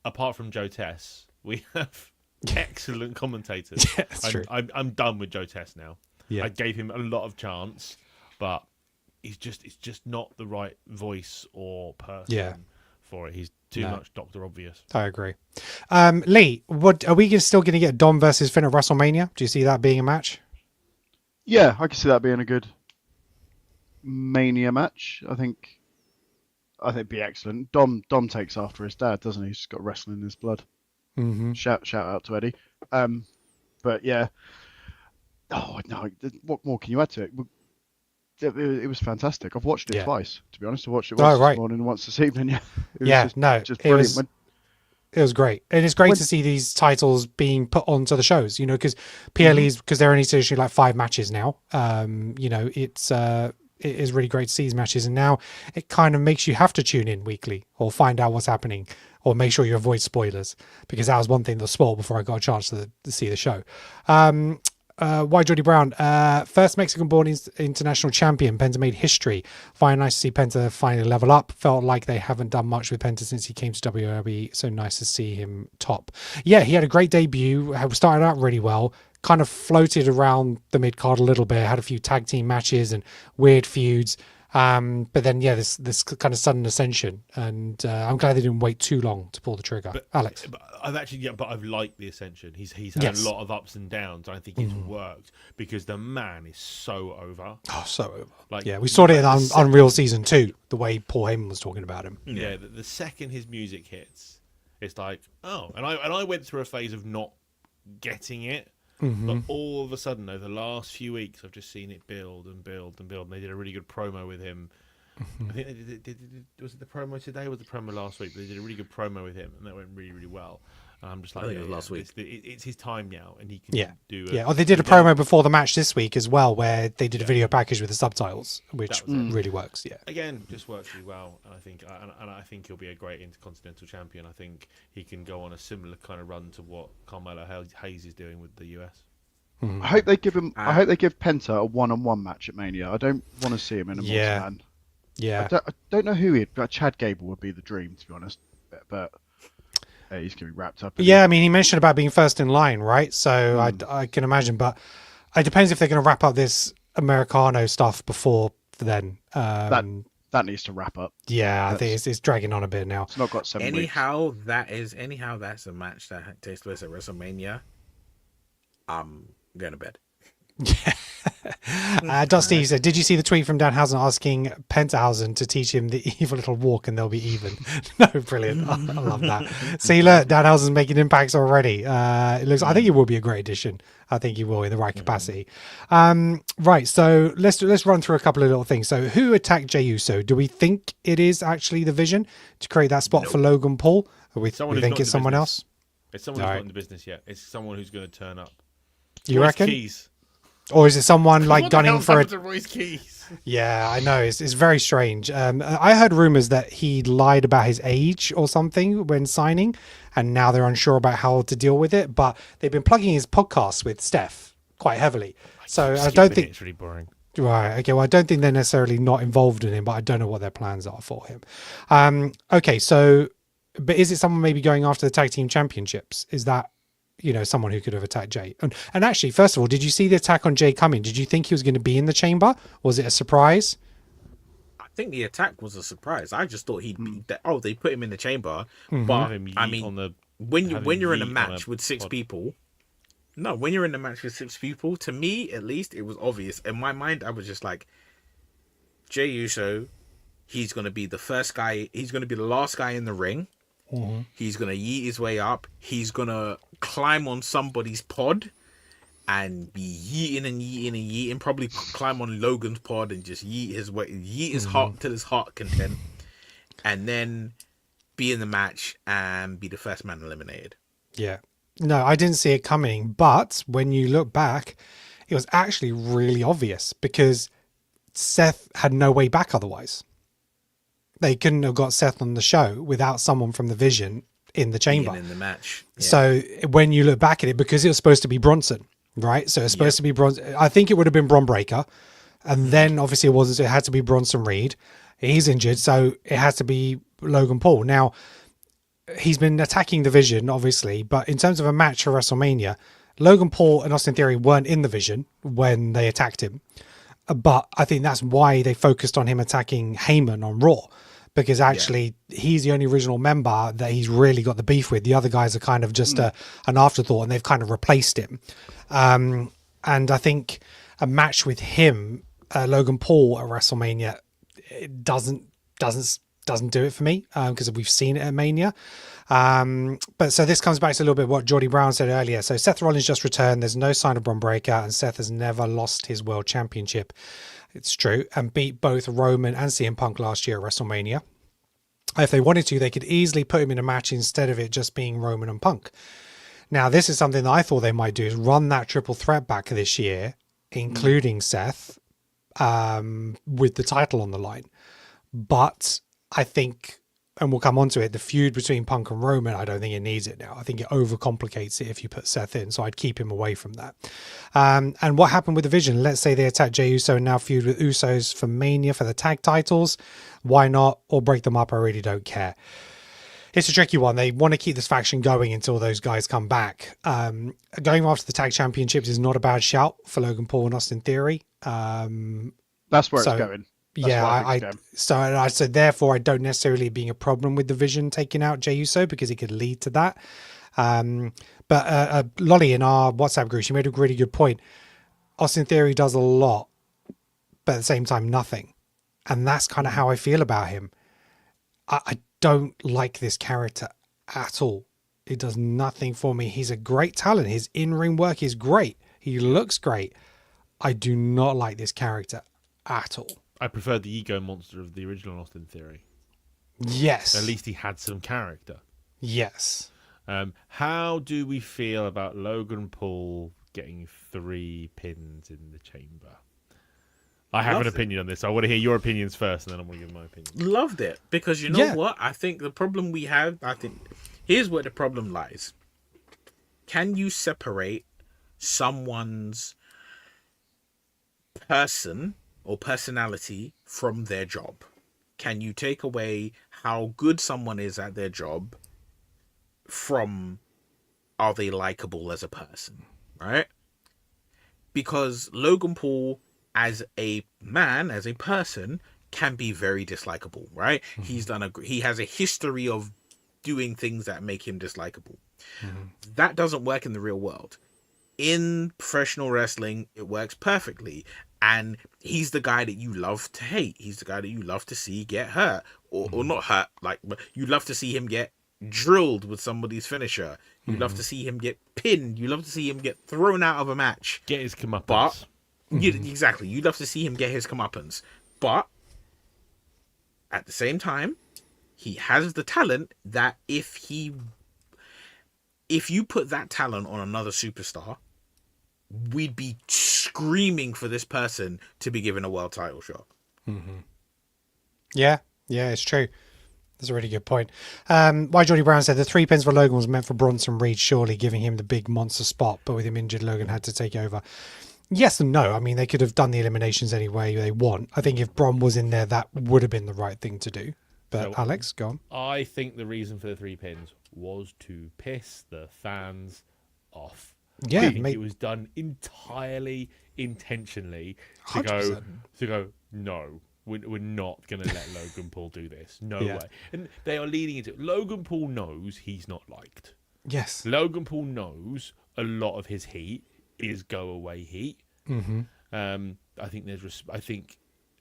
apart from Joe Tess, we have excellent commentators. Yeah, that's true. I'm done with Joe Tess now. Yeah. I gave him a lot of chance, but it's just not the right voice or person for it. He's too much Dr. Obvious. I agree. Lee, what are we still going to get? Dom versus Finn at WrestleMania? Do you see that being a match? Yeah, I can see that being a good Mania match. I think it'd be excellent. Dom takes after his dad, doesn't he? He's got wrestling in his blood. Mm-hmm. Shout out to Eddie. But yeah. Oh no! What more can you add to it? It was fantastic. I've watched it twice, to be honest. I watched it once this morning and once this evening. Just brilliant. It was great. And it's great to see these titles being put onto the shows, because PLEs, because they're only essentially like 5 matches now. It is really great to see these matches. And now it kind of makes you have to tune in weekly or find out what's happening or make sure you avoid spoilers, because that was one thing that was spoiled before I got a chance to see the show. Why Jordy Brown, first Mexican-born international champion. Penta made history. Finally nice to see Penta finally level up. Felt like they haven't done much with Penta since he came to WWE. So nice to see him top. Yeah, he had a great debut. Started out really well. Kind of floated around the mid-card a little bit. Had a few tag team matches and weird feuds. But then, yeah, this kind of sudden ascension, and I'm glad they didn't wait too long to pull the trigger. Alex, But I've liked the ascension. He's had Yes. a lot of ups and downs. I think it's worked because the man is so over. oh, so over. Like, Yeah, we saw it in the second- Unreal Season 2, the way Paul Heyman was talking about him. Yeah, the second his music hits, it's like, oh, and I went through a phase of not getting it. But all of a sudden, over the last few weeks, I've just seen it build and build and build. And they did a really good promo with him. I think they did, was it the promo today or was the promo last week? They did a really good promo with him, and that went really, really well. I'm just like, I think it was last week. It's his time now, and he can do. Yeah. Oh, they did a promo before the match this week as well, where they did a video package with the subtitles, which really works. Yeah. Again, just works really well, and I think he'll be a great Intercontinental Champion. I think he can go on a similar kind of run to what Carmelo Hayes is doing with the US. I hope they give him. I hope they give Penta a one-on-one match at Mania. I don't want to see him in a multi-man. Yeah. I don't know who he'd. Chad Gable would be the dream, to be honest. But he's going to be wrapped up. Yeah, I mean, he mentioned about being first in line, right? So I can imagine, but it depends if they're going to wrap up this Americano stuff before then. That needs to wrap up. Yeah, I think it's dragging on a bit now. It's not got 7 weeks. Anyhow, that's a match that takes place at WrestleMania. I'm going to bed. Dusty said, did you see the tweet from Danhausen asking Pentahausen to teach him the evil little walk and they'll be even? No, brilliant. I love that. See, look, Danhausen's making impacts already. I think he will be a great addition. I think he will in the right capacity. Right, so let's run through a couple of little things. So who attacked Jey Uso? Do we think it is actually the Vision to create that spot for Logan Paul? Or we think it's someone else? It's someone who's not in the business yet. It's someone who's going to turn up. You Royce reckon? Keys. Or is it someone like What the gunning hell's for happened to Royce Keys? Yeah, I know. It's very strange. I heard rumors that he lied about his age or something when signing, and now they're unsure about how to deal with it. But they've been plugging his podcast with Steph quite heavily. So I don't think it's really boring. Right. Okay. Well, I don't think they're necessarily not involved in him, but I don't know what their plans are for him. Okay. So, but is it someone maybe going after the tag team championships? Is that, someone who could have attacked Jay? And actually, first of all, did you see the attack on Jay coming? Did you think he was going to be in the chamber? Was it a surprise? I think the attack was a surprise. I just thought he'd be. They put him in the chamber, Mm-hmm. but Have him I yeet mean, on the- when have you're him in a yeet on match a with six pod. people, no, when you're in a match with six people, to me at least, it was obvious. In my mind, I was just like, Jey Uso, he's going to be the first guy. He's going to be the last guy in the ring. Mm-hmm. He's going to yeet his way up. He's going to climb on somebody's pod and be yeeting and yeeting and yeeting. Probably climb on Logan's pod and just yeet his heart till his heart content. And then be in the match and be the first man eliminated. Yeah. No, I didn't see it coming. But when you look back, it was actually really obvious because Seth had no way back otherwise. They couldn't have got Seth on the show without someone from the Vision in the chamber. Being in the match. Yeah. So when you look back at it, because it was supposed to be Bronson, right? So it's supposed to be Bronson. I think it would have been Bron Breakker. And then obviously it wasn't, so it had to be Bronson Reed. He's injured, so it has to be Logan Paul. Now, he's been attacking the Vision, obviously, but in terms of a match for WrestleMania, Logan Paul and Austin Theory weren't in the Vision when they attacked him. But I think that's why they focused on him attacking Heyman on Raw, because actually he's the only original member that he's really got the beef with. The other guys are kind of just an afterthought, and they've kind of replaced him. And I think a match with him, Logan Paul at WrestleMania, it doesn't do it for me, because we've seen it at Mania. But so this comes back to a little bit what Jordy Brown said earlier. So Seth Rollins just returned. There's no sign of Bron Breakker, and Seth has never lost his world championship. It's true, and beat both Roman and CM Punk last year at WrestleMania. If they wanted to, they could easily put him in a match instead of it just being Roman and Punk. Now, this is something that I thought they might do, is run that triple threat back this year, including Seth, with the title on the line. But I think, and we'll come on to it, the feud between Punk and Roman, I don't think it needs it now. I think it overcomplicates it if you put Seth in, so I'd keep him away from that. And what happened with the Vision? Let's say they attack Jey Uso and now feud with Usos for Mania for the tag titles. Why not? Or break them up, I really don't care. It's a tricky one. They want to keep this faction going until those guys come back. Going after the tag championships is not a bad shout for Logan Paul and Austin Theory. That's where it's going. Yeah, what I think, so therefore I don't necessarily being a problem with the Vision taking out Jey Uso because it could lead to that. But Lolly in our WhatsApp group, she made a really good point. Austin Theory does a lot, but at the same time nothing, and that's kind of how I feel about him. I don't like this character at all. It does nothing for me. He's a great talent. His in-ring work is great. He looks great. I do not like this character at all. I preferred the ego monster of the original Austin Theory. Yes. At least he had some character. Yes. How do we feel about Logan Paul getting 3 pins in the chamber? I have an opinion on this. I want to hear your opinions first, and then I'm going to give my opinion. Loved it, because you know what? I think the problem we have, here's where the problem lies. Can you separate someone's person or personality from their job? Can you take away how good someone is at their job from are they likable as a person, right? Because Logan Paul as a man, as a person, can be very dislikable, right? Mm-hmm. He has a history of doing things that make him dislikable. Mm-hmm. That doesn't work in the real world. In professional wrestling, it works perfectly. And he's the guy that you love to hate. He's the guy that you love to see get hurt. Or not hurt, but you love to see him get drilled with somebody's finisher. You love to see him get pinned. You love to see him get thrown out of a match. Get his comeuppance. But, exactly. You love to see him get his comeuppance. But, at the same time, he has the talent that if you put that talent on another superstar, we'd be screaming for this person to be given a world title shot. Mm-hmm. Yeah, it's true. That's a really good point. Why Jordy Brown said the 3 pins for Logan was meant for Bronson Reed, surely giving him the big monster spot, but with him injured, Logan had to take over. Yes and no. I mean, they could have done the eliminations any way they want. I think if Bron was in there, that would have been the right thing to do. But so, Alex, go on. I think the reason for the 3 pins was to piss the fans off. Yeah, I think it was done entirely intentionally to 100%. go, no, we're not going to let Logan Paul do this. No way. And they are leading into it. Logan Paul knows he's not liked. Yes. Logan Paul knows a lot of his heat is go away heat. Mm-hmm. I think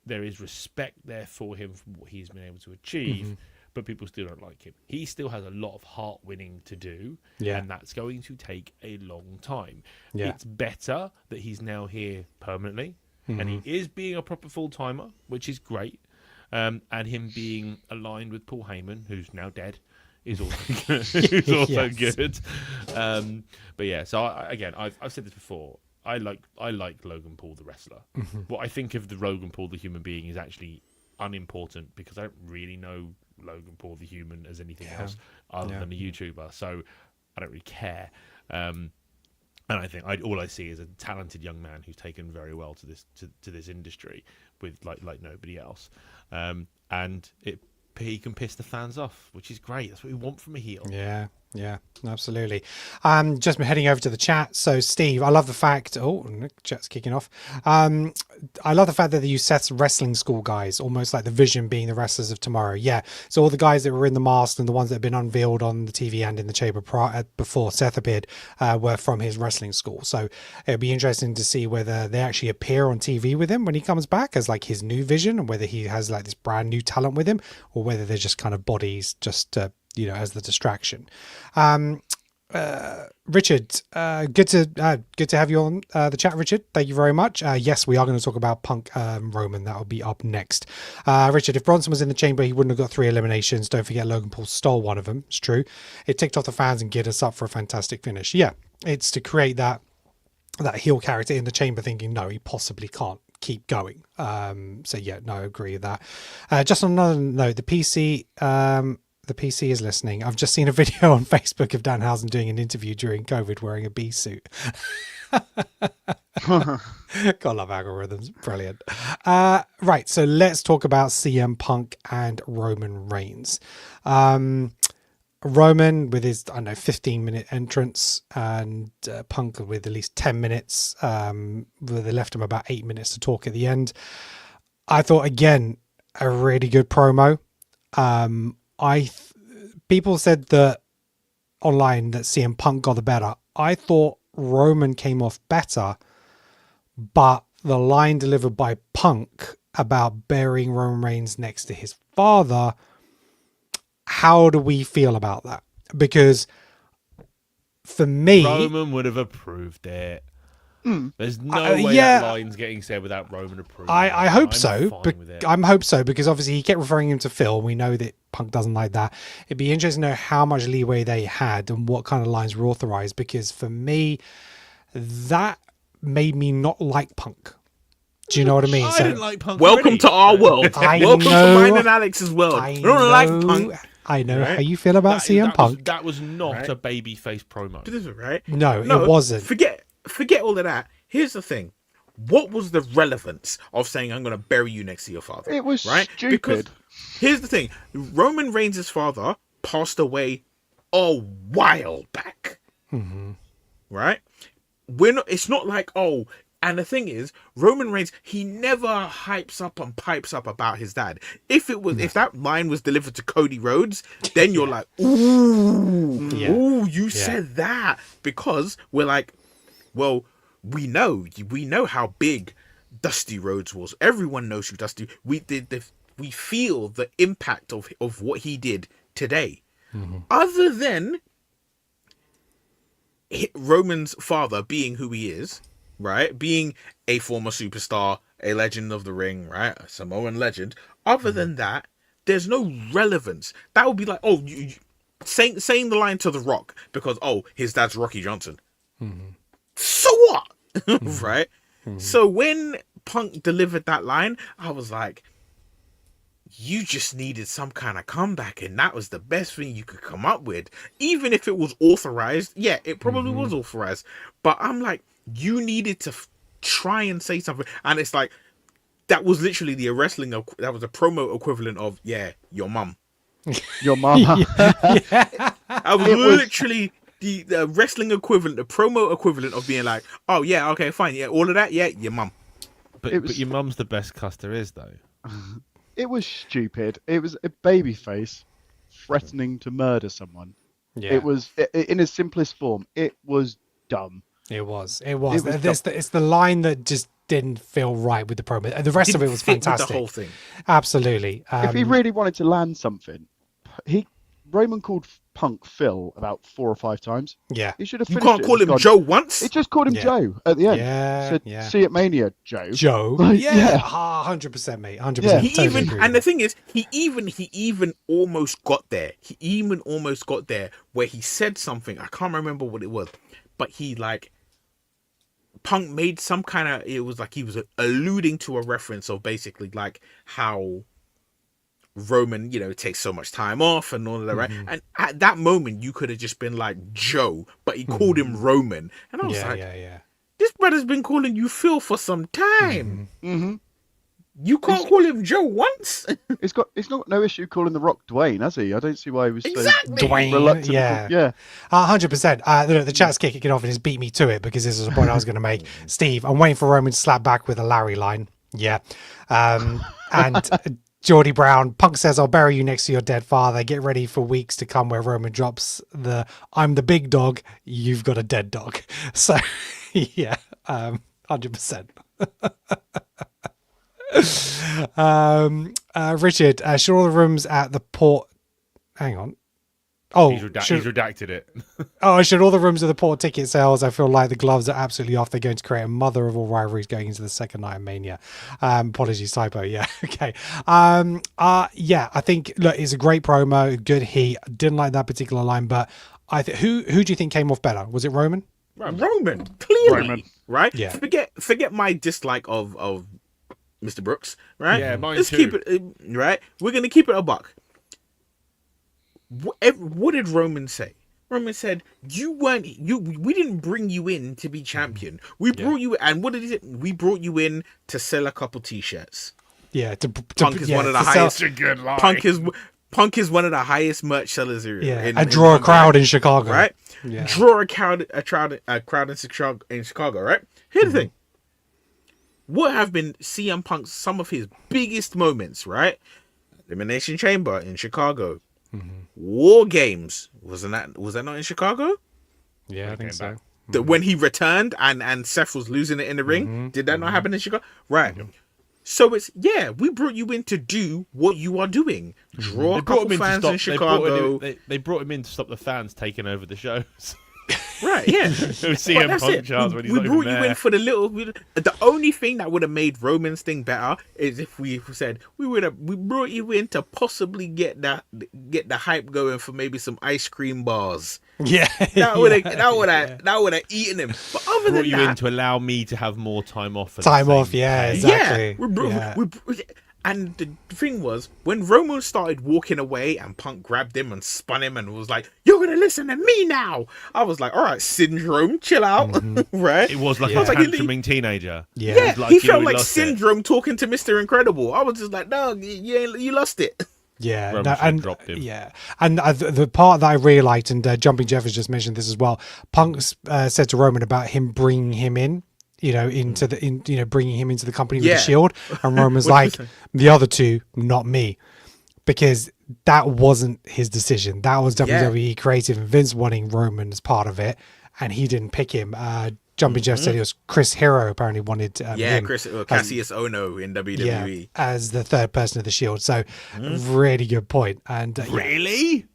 there is respect there for him from what he's been able to achieve, but people still don't like him. He still has a lot of heart winning to do, and that's going to take a long time. Yeah. It's better that he's now here permanently, and he is being a proper full-timer, which is great, and him being aligned with Paul Heyman, who's now dead, is also good. But yeah, so I've said this before. I like Logan Paul the wrestler. What I think of the Logan Paul the human being is actually unimportant because I don't really know Logan Paul the human as anything else other than a YouTuber, so I don't really care. And I think all I see is a talented young man who's taken very well to this industry with like nobody else, and he can piss the fans off, which is great. That's what we want from a heel. Yeah, absolutely. Just heading over to the chat. So Steve, I love the fact, chat's kicking off. I love the fact that they use Seth's wrestling school guys, almost like the Vision being the wrestlers of tomorrow. Yeah. So all the guys that were in the mask and the ones that have been unveiled on the TV and in the chamber before Seth appeared were from his wrestling school. So it'll be interesting to see whether they actually appear on TV with him when he comes back as like his new Vision, and whether he has like this brand new talent with him, or whether they're just kind of bodies just as the distraction. Richard, good to have you on the chat, Richard. Thank you very much. Yes, we are going to talk about Punk Roman. That will be up next. Richard, if Bronson was in the chamber, he wouldn't have got 3 eliminations. Don't forget Logan Paul stole one of them. It's true. It ticked off the fans and geared us up for a fantastic finish. Yeah, it's to create that heel character in the chamber thinking, no, he possibly can't keep going. I agree with that. Just on another note, the PC is listening. I've just seen a video on Facebook of Danhausen doing an interview during COVID wearing a bee suit. Gotta love algorithms. Brilliant. Right, so let's talk about CM Punk and Roman Reigns. Roman with his, 15-minute entrance, and Punk with at least 10 minutes. They left him about 8 minutes to talk at the end. I thought, again, a really good promo. People said that online that CM Punk got the better. I thought Roman came off better, but the line delivered by Punk about burying Roman Reigns next to his father, how do we feel about that? Because for me, Roman would have approved it. There's no way yeah. that line's getting said without Roman approving. I hope so. Fine with it. I hope so, because obviously he kept referring him to Phil. We know that Punk doesn't like that. It'd be interesting to know how much leeway they had and what kind of lines were authorized, because for me, that made me not like Punk. Do you know what I mean? I didn't like Punk. Welcome already, to our so- world. I Welcome know. to mine and Alex's world. I don't like Punk. I know Right? how you feel about CM Punk. That was not Right? a babyface promo. This is right. No, it wasn't. Forget all of that. Here's the thing. What was the relevance of saying I'm going to bury you next to your father? It was right? stupid. Because here's the thing. Roman Reigns' father passed away a while back. Right? It's not like, and the thing is, Roman Reigns, he never hypes up and pipes up about his dad. If that line was delivered to Cody Rhodes, then you're like, ooh, you said that, because we're like, well, we know how big Dusty Rhodes was. Everyone knows who Dusty. We feel the impact of what he did today. Other than Roman's father being who he is, right? Being a former superstar, a legend of the ring, right? A Samoan legend. Other than that, there's no relevance. That would be like, saying the line to The Rock because, his dad's Rocky Johnson. So what? Right? So when Punk delivered that line, I was like, you just needed some kind of comeback, and that was the best thing you could come up with. Even if it was authorized, yeah, it probably was authorized. But I'm like, you needed to try and say something. And it's like, that was literally that was a promo equivalent of, your mum. Your mama. I was literally the wrestling equivalent, the promo equivalent of being like, oh yeah, okay, fine, yeah, all of that, yeah, your mum. But your mum's the best cuss there is, though. It was stupid. It was a babyface threatening to murder someone. Yeah. It was, in its simplest form, it was dumb. It was. dumb. It's the line that just didn't feel right with the promo. The rest of it was Fit with fantastic. the whole thing. Absolutely. If he really wanted to land something, Roman called Punk Phil about 4 or 5 times. Yeah. He should have You finished can't it call and him gone, Joe once. He just called him Joe at the end. Yeah, Said, yeah. see you at Mania, Joe. Joe. Like, Yeah. 100%, mate. 100%. Yeah. He Totally even, agree and with the thing is, he even almost got there. He even almost got there where he said something. I can't remember what it was, but Punk made some kind of, it was like he was alluding to a reference of basically like how Roman, takes so much time off and all of that, right? And at that moment, you could have just been like Joe, but he called him Roman, and I was like, this brother's been calling you Phil for some time. You can't call him Joe once. He's got no issue calling The Rock Dwayne, has he? I don't see why he was Exactly. so Dwayne, reluctant. yeah. 100%. The chat's kicking it off and just beat me to it because this is a point I was going to make. Steve, I'm waiting for Roman to slap back with a Larry line. Yeah. And Geordie Brown, Punk says, I'll bury you next to your dead father. Get ready for weeks to come where Roman drops I'm the big dog, you've got a dead dog. So, yeah, 100%. Richard, should all the rooms at the port... Hang on. Oh, He's redacted it. Should all the rooms of the port ticket sales? I feel like the gloves are absolutely off. They're going to create a mother of all rivalries going into the second night of Mania. Apologies, typo. Yeah, okay. I think it's a great promo, good heat. Didn't like that particular line, but who do you think came off better? Was it Roman? Roman, clearly, Roman. right? Yeah. Forget my dislike of Mr. Brooks, right? Yeah, mine Let's too. keep it right. We're gonna keep it a buck. What did Roman say? Roman said, we didn't bring you in to be champion. We brought you, and what did he say? We brought you in to sell a couple t-shirts. Yeah, Punk is one of the highest. good line. Punk is one of the highest merch sellers here. and draw a crowd in Chicago. Right? Yeah. Draw a crowd in Chicago, right? Here's the thing. what have been CM Punk's some of his biggest moments, right? Elimination Chamber in Chicago. War Games. Was that not in Chicago? Yeah, I think so. That when he returned and Seth was losing it in the ring. Did that not happen in Chicago? Right. So it's, we brought you in to do what you are doing. Draw a couple fans in Chicago. They brought him in to stop the fans taking over the shows. Right, yeah. CM Punk chance when he's we not brought even you there. in for the little. The only thing that would have made Roman's thing better is if we said we brought you in to possibly get the hype going for maybe some ice cream bars. Yeah, That would have eaten him. But other Brought than you that, in to allow me to have more time off. for the time same off. Yeah, pay. exactly. And the thing was, when Roman started walking away and Punk grabbed him and spun him and was like, "You're gonna listen to me now," I was like, "All right, Syndrome, chill out." Right? It was like Yeah. a tantruming teenager. Yeah. Yeah, It was like, he you know, felt we like lost it. Syndrome talking to Mr. Incredible. I was just like, "No, you lost it." Yeah, Roman no, should have and dropped him. yeah, and the part that I really liked, and Jumping Jeff has just mentioned this as well. Punk said to Roman about him bringing him in, bringing him into the company with Yeah. the Shield, and Roman's like, the other two, not me, because that wasn't his decision. That was WWE creative and Vince wanting Roman as part of it, and he didn't pick him. Jumping Jeff said it was Chris Hero apparently wanted him. Cassius Ono in WWE. As the third person of the Shield. So really good point. And Really?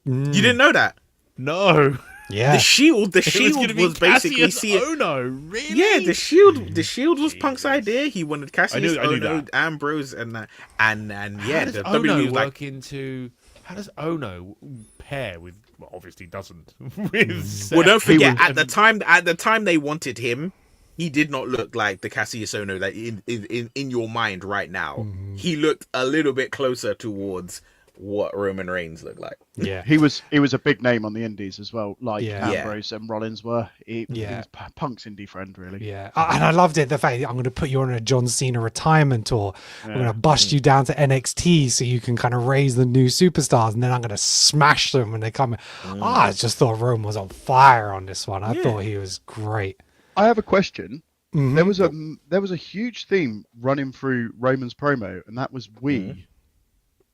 You didn't know that? No. yeah, The Shield It was going to be was basically Cassius Ono. Really? Yeah, the Shield was Punk's idea. He wanted Cassius I knew Ono, that. Ambrose, and yeah, How does the Ono WWE was work like, into? How does Ono pair with? Well, obviously doesn't. With Seth. well, don't forget was- at the time they wanted him, he did not look like the Cassius Ono that in your mind right now. He looked a little bit closer towards what Roman Reigns looked like. yeah. He was a big name on the indies as well, like Yeah. Ambrose and Rollins were. He Yeah. was Punk's indie friend, really. Yeah, and I loved it. The fact that I'm going to put you on a John Cena retirement tour. I'm going to bust you down to NXT so you can kind of raise the new superstars, and then I'm going to smash them when they come in. I just thought Roman was on fire on this one. I thought he was great. I have a question. There was a huge theme running through Roman's promo, and that was we.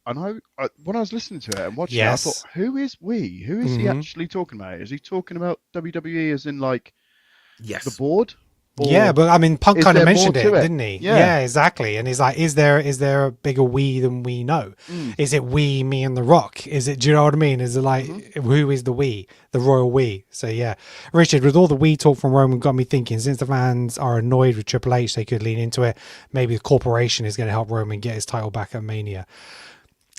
And when I was listening to it and watching it, I thought, who is we? Who is he actually talking about? Is he talking about WWE as in like Yes. the board? Or Yeah, but I mean, Punk is kind of there more mentioned it, to it? didn't he? Yeah. Yeah, exactly. And he's like, is there a bigger we than we know? Is it we, me, and The Rock? Is it? Do you know what I mean? Is it like who is the we, the royal we? So yeah, Richard, with all the we talk from Roman, got me thinking. Since the fans are annoyed with Triple H, they could lean into it. Maybe the corporation is going to help Roman get his title back at Mania.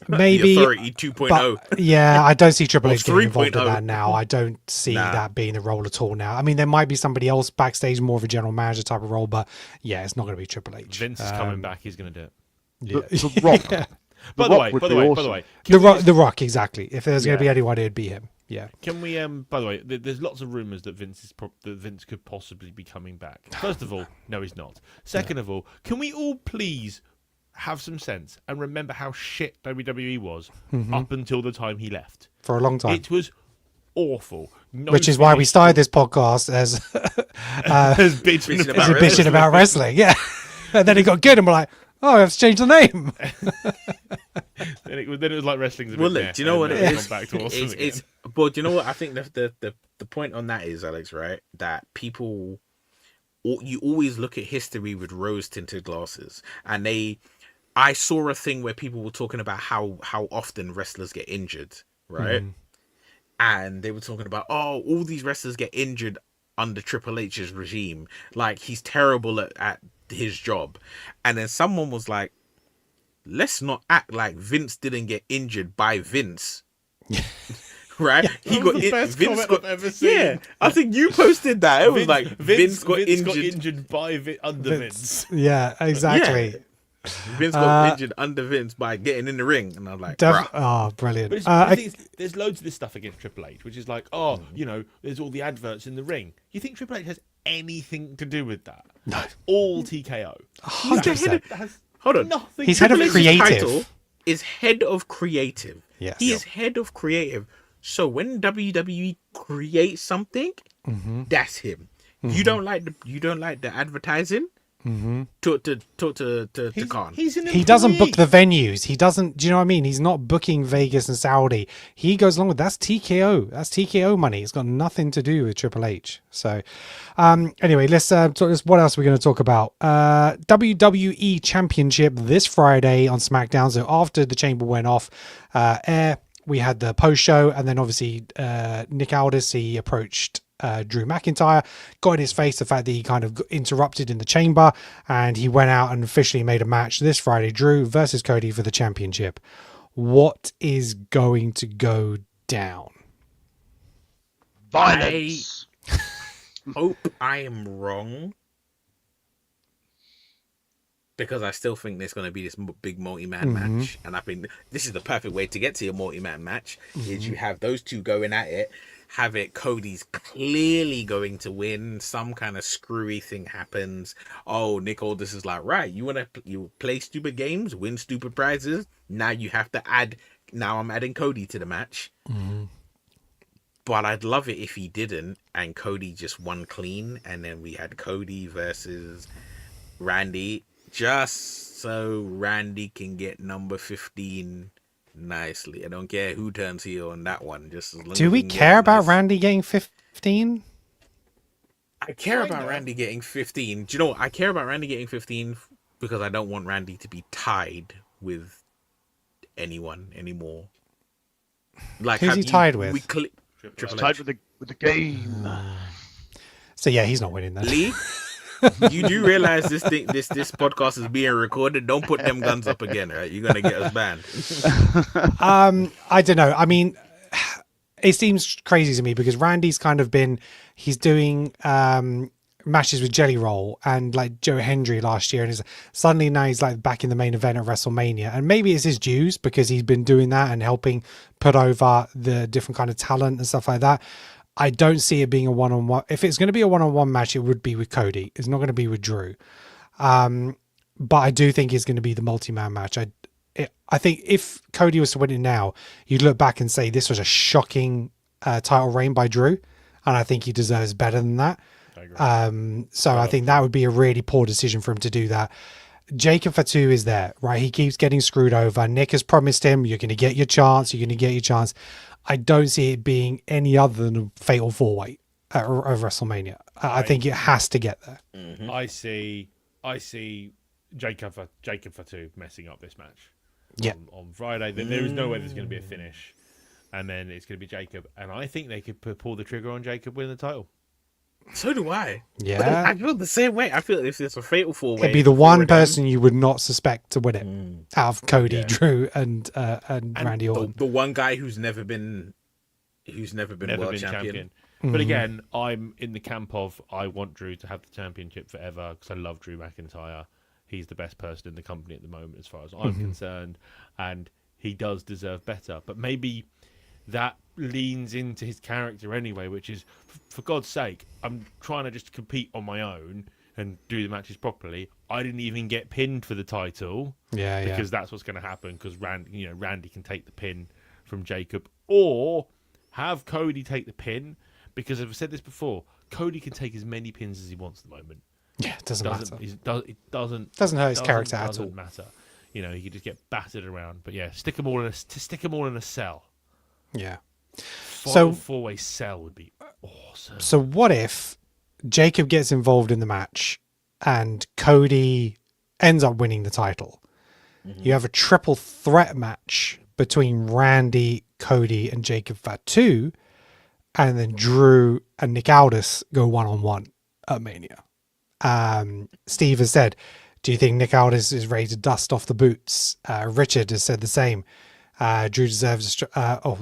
Maybe The Authority 2.0. But, yeah, I don't see Triple Or H getting involved in 3.0. that now. I don't see Nah. that being the role at all now. I mean, there might be somebody else backstage, more of a general manager type of role, but yeah, it's not going to be Triple H. Vince is coming back. He's going to do it. Yeah. The Rock. By the Rock way, would by the be way, by awesome. the way, The Rock, exactly. If there's going to be anyone, it'd be him. Yeah. Can we? By the way, there's lots of rumors that Vince could possibly be coming back. First of all, no, he's not. Second of all, can we all please have some sense and remember how shit WWE was up until the time he left? For a long time. It was awful. No Which is why we finish- started this podcast as as bitching Bitching about as a about bitching about wrestling. Yeah. And then it got good and we're like, oh, I have to change the name. Then it was like wrestling's a bit Well, look, meh, do you know what and it then is? gone back to awesome It's again. but do you know what I think the point on that is, Alex, right? That people, you always look at history with rose tinted glasses, and I saw a thing where people were talking about how often wrestlers get injured, right? And they were talking about, oh, all these wrestlers get injured under Triple H's regime, like he's terrible at his job. And then someone was like, let's not act like Vince didn't get injured by Vince. Right? He That was the best comment I've ever seen. Yeah, I think you posted that. It was like Vince got injured. injured by under Vince. Yeah, exactly. Vince got injured under Vince by getting in the ring, and I was like, bruh. Oh, brilliant. But the thing is, there's loads of this stuff against Triple H, which is like, there's all the adverts in the ring. You think Triple H has anything to do with that? No. It's all TKO. He's the head of, That has hold on. nothing He's to head of do with it. His creative. title is head of creative. Yes. He Yep. is head of creative. So when WWE creates something, that's him. You don't like the advertising, Talk to Khan. He's an He doesn't book employee. the venues. He doesn't. Do you know what I mean? He's not booking Vegas and Saudi. He goes along with that's TKO. That's TKO money. It's got nothing to do with Triple H. So, anyway, let's talk. What else are we going to talk about? WWE Championship this Friday on SmackDown. So after the Chamber went off air, we had the post show, and then obviously Nick Aldis, he approached Drew McIntyre, got in his face the fact that he kind of got interrupted in the Chamber, and he went out and officially made a match this Friday. Drew versus Cody for the championship. What is going to go down? Violence. Hope I am wrong, because I still think there's going to be this big multi-man match, and I think this is the perfect way to get to your multi-man match. Is you have those two going at it, have it Cody's clearly going to win, some kind of screwy thing happens. Oh, Nick Aldis is like, right, you play stupid games, win stupid prizes. Now you have to now I'm adding Cody to the match. But I'd love it if he didn't, and Cody just won clean, and then we had Cody versus Randy, just so Randy can get number 15 nicely. I don't care who turns heel on that one. Just as long Do as we can get care about nice. Randy getting 15? I care about Randy getting 15. Do you know what? I care about Randy getting 15 because I don't want Randy to be tied with anyone anymore. Like, Who's he tied with? Triple Tied H. with the game. So yeah, he's not winning then. Lee, you do realize this podcast is being recorded? Don't put them guns up again, right? You're gonna get us banned. I don't know. I mean, it seems crazy to me because Randy's kind of he's doing matches with Jelly Roll and like Joe Hendry last year, and suddenly now he's like back in the main event at WrestleMania, and maybe it's his dues because he's been doing that and helping put over the different kind of talent and stuff like that. I don't see it being a one-on-one. If it's going to be a one-on-one match, it would be with Cody. It's not going to be with Drew. But I do think it's going to be the multi-man match. I think if Cody was to win it now, you'd look back and say this was a shocking title reign by Drew, and I think he deserves better than that. I agree. So I think that would be a really poor decision for him to do that. Jacob Fatu is there, right? He keeps getting screwed over. Nick has promised him, you're going to get your chance. You're going to get your chance. I don't see it being any other than a fatal four-way at WrestleMania. I think it has to get there. I see Jacob Fatu messing up this match. Yeah. On Friday. Then there is no way there's going to be a finish, and then it's going to be Jacob. And I think they could pull the trigger on Jacob winning the title. So do I. Yeah. I feel the same way. I feel if it's a fatal four-way, It'd be the one person you would not suspect to win it out of Cody, Drew, and Randy Orton. The one guy who's never been world champion. But again, I'm in the camp of I want Drew to have the championship forever because I love Drew McIntyre. He's the best person in the company at the moment as far as I'm concerned, and he does deserve better. But maybe that leans into his character anyway, which is, for God's sake, I'm trying to just compete on my own and do the matches properly. I didn't even get pinned for the title, because that's what's going to happen. Because Randy can take the pin from Jacob, or have Cody take the pin. Because I've said this before, Cody can take as many pins as he wants at the moment. Yeah, it doesn't matter. It doesn't Doesn't hurt his character at all. Doesn't matter. He could just get battered around. But yeah, stick them all in a cell. Yeah. So four-way cell would be awesome. So what if Jacob gets involved in the match and Cody ends up winning the title? You have a triple threat match between Randy, Cody, and Jacob Fatu, and then Drew and Nick Aldis go one-on-one at Mania. Steve has said, do you think Nick Aldis is ready to dust off the boots? Richard has said the same. Drew deserves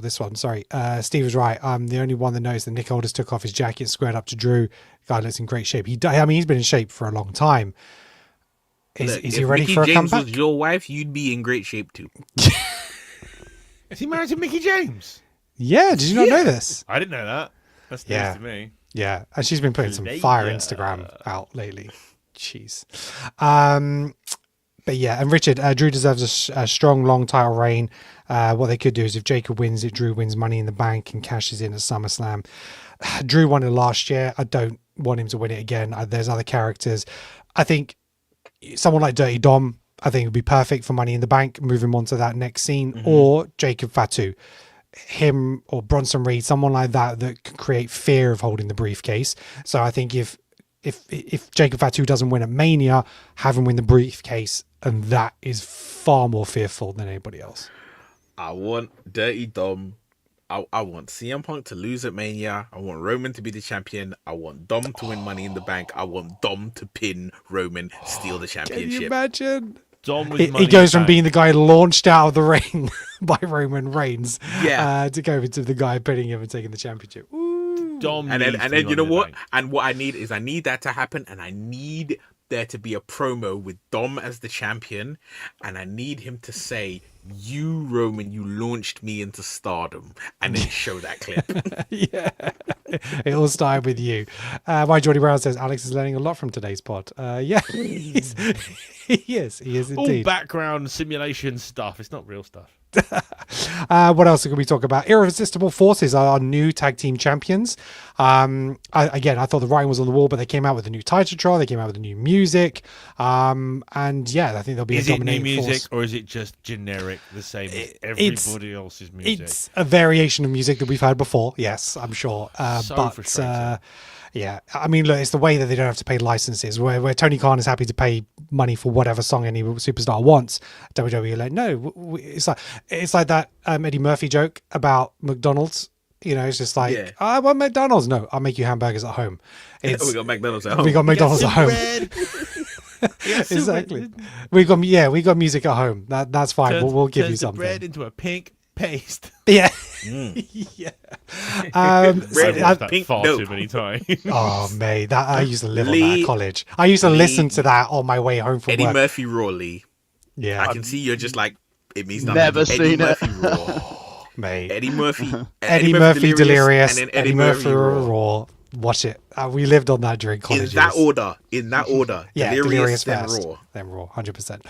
this one, sorry. Steve is right. I'm the only one that knows that Nick Aldis took off his jacket, squared up to Drew. Guy looks in great shape. He's been in shape for a long time. Is he ready Mickey for a James comeback? was your wife, you'd be in great shape too. Is he married to Mickey James? Yeah, did you not know this? I didn't know that. That's news to me. Yeah, and she's been putting some Later. fire Instagram out lately. Jeez. But yeah, and Richard, Drew deserves a strong, long title reign. What they could do is if Jacob wins it, Drew wins Money in the Bank and cashes in at SummerSlam. Drew won it last year. I don't want him to win it again. There's other characters. I think someone like Dirty Dom, I think would be perfect for Money in the Bank, moving on to that next scene, or Jacob Fatu, him or Bronson Reed, someone like that can create fear of holding the briefcase. So I think if Jacob Fatu doesn't win at Mania, have him win the briefcase, and that is far more fearful than anybody else. I want Dirty Dom. I want CM Punk to lose at Mania. I want Roman to be the champion. I want Dom to win Money in the Bank. I want Dom to pin Roman, steal the championship. Can you imagine? Dom with He goes from being the guy launched out of the ring by Roman Reigns, to go into the guy pinning him and taking the championship. Ooh. Dom and then you know what? And what I need that to happen, and I need there to be a promo with Dom as the champion, and I need him to say, "You, Roman, you launched me into stardom," and then show that clip. Yeah, it all started with you. Why Jordy Brown says Alex is learning a lot from today's pod. Yeah, he is indeed. All background simulation stuff. It's not real stuff. What else can we talk about? Irresistible Forces are our new tag team champions. I thought the writing was on the wall, but they came out with a new title draw. They came out with a new music. And yeah, I think there'll be a dominating new music, force. Or is it just generic, the same as everybody else's music? It's a variation of music that we've heard before. Yes, I'm sure. Frustrating. Yeah, I mean, look, it's the way that they don't have to pay licenses. Where Tony Khan is happy to pay money for whatever song any superstar wants, WWE are like, no, it's like that Eddie Murphy joke about McDonald's. You know, it's just like, I want McDonald's. No, I'll make you hamburgers at home. We got McDonald's at home. We got McDonald's at home. Exactly. We got music at home. That's fine. We'll give you something. Bread into a pink paste. Yeah. Yeah. Bread pink far too many times. Oh, mate, that I used to live on that at college. I used to listen to that on my way home from Eddie work. Murphy Raw, Lee. Yeah, I can see you're just like, it means nothing. Never seen Eddie it. Murphy Raw. mate. Eddie Murphy. Eddie Murphy Delirious, and then Eddie Murphy Raw. Watch it. We lived on that during college. In that order. Yeah, Delirious then first. Raw. Then Raw, 100%.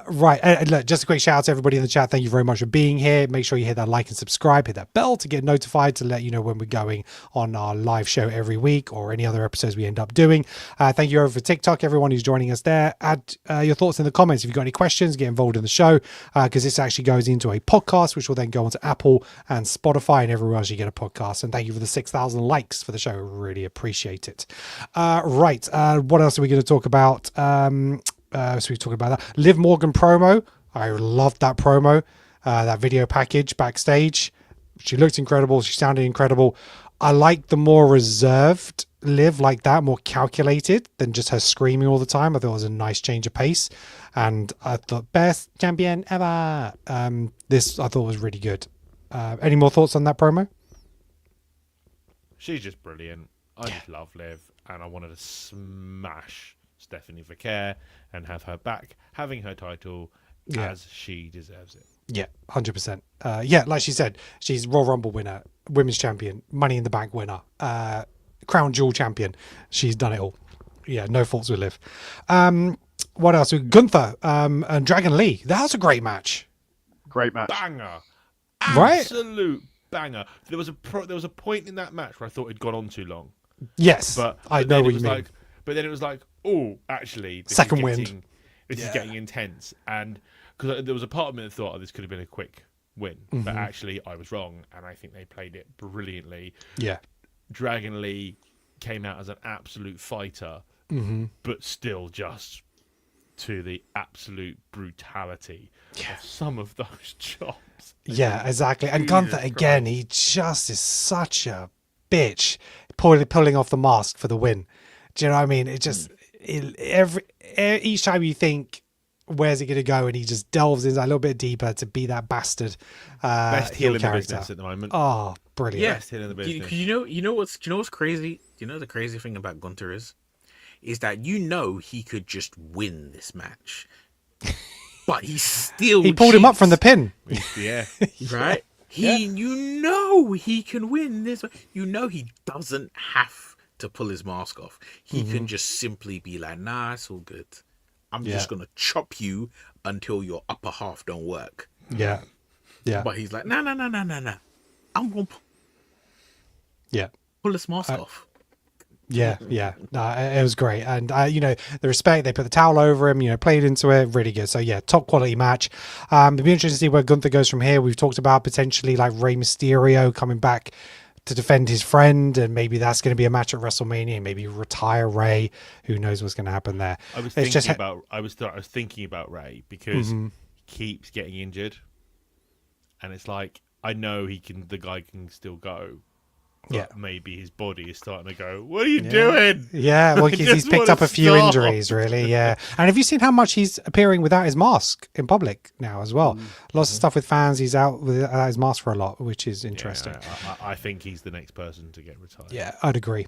Right. Look, just a quick shout out to everybody in the chat. Thank you very much for being here. Make sure you hit that like and subscribe. Hit that bell to get notified to let you know when we're going on our live show every week or any other episodes we end up doing. Thank you over for TikTok, everyone who's joining us there. Add your thoughts in the comments. If you've got any questions, get involved in the show because this actually goes into a podcast, which will then go onto Apple and Spotify and everywhere else you get a podcast. And thank you for the 6,000 likes for the show. Really appreciate it. Right. What else are we going to talk about? So we talked about that. Liv Morgan promo. I loved that promo. That video package backstage. She looked incredible. She sounded incredible. I like the more reserved Liv like that, more calculated than just her screaming all the time. I thought it was a nice change of pace. And I thought best champion ever. This I thought was really good. Any more thoughts on that promo? She's just brilliant. I just love Liv, and I wanted to smash Stephanie Vaquer and have her back, having her title as she deserves it. Yeah, 100%. Like she said, she's Royal Rumble winner, Women's Champion, Money in the Bank winner, Crown Jewel Champion. She's done it all. Yeah, no faults with Liv. What else? Gunther and Dragon Lee. That was a great match. Great match. Banger. Right? Absolute banger. There was a point in that match where I thought it'd gone on too long. Yes, but I know what you mean. But then it was like, oh, actually, this second is wind. This is getting intense, and because there was a part of me that thought, this could have been a quick win, but actually, I was wrong, and I think they played it brilliantly. Yeah, Dragon Lee came out as an absolute fighter, but still just to the absolute brutality of some of those chops. Yeah, exactly. And Gunther again, he just is such a bitch, pulling off the mask for the win. Do you know what I mean? It just each time you think, where's it going to go, and he just delves in a little bit deeper to be that bastard. Best heel in the character. business at the moment. Oh, brilliant! Yeah, best heel in the business. You know what's crazy? You know the crazy thing about Gunther is that he could just win this match, but he pulled him up from the pin. Yeah, right. He can win this. He doesn't have to pull his mask off. He can just simply be like, nah, it's all good. I'm just gonna chop you until your upper half don't work. Yeah. But he's like, nah. I'm gonna pull this mask off. Yeah, yeah, no, it was great, and the respect, they put the towel over him, played into it, really good. So yeah, top quality match. It'd be interesting to see where Gunther goes from here. We've talked about potentially like Rey Mysterio coming back to defend his friend, and maybe that's going to be a match at WrestleMania. Maybe retire Rey. Who knows what's going to happen there? I was thinking about Rey because he keeps getting injured, and it's like I know the guy can still go. But maybe his body is starting to go, what are you doing? Yeah, well, he's picked up a few injuries, really, yeah. And have you seen how much he's appearing without his mask in public now as well? Lots of stuff with fans. He's out without his mask for a lot, which is interesting. Yeah, I think he's the next person to get retired. Yeah, I'd agree.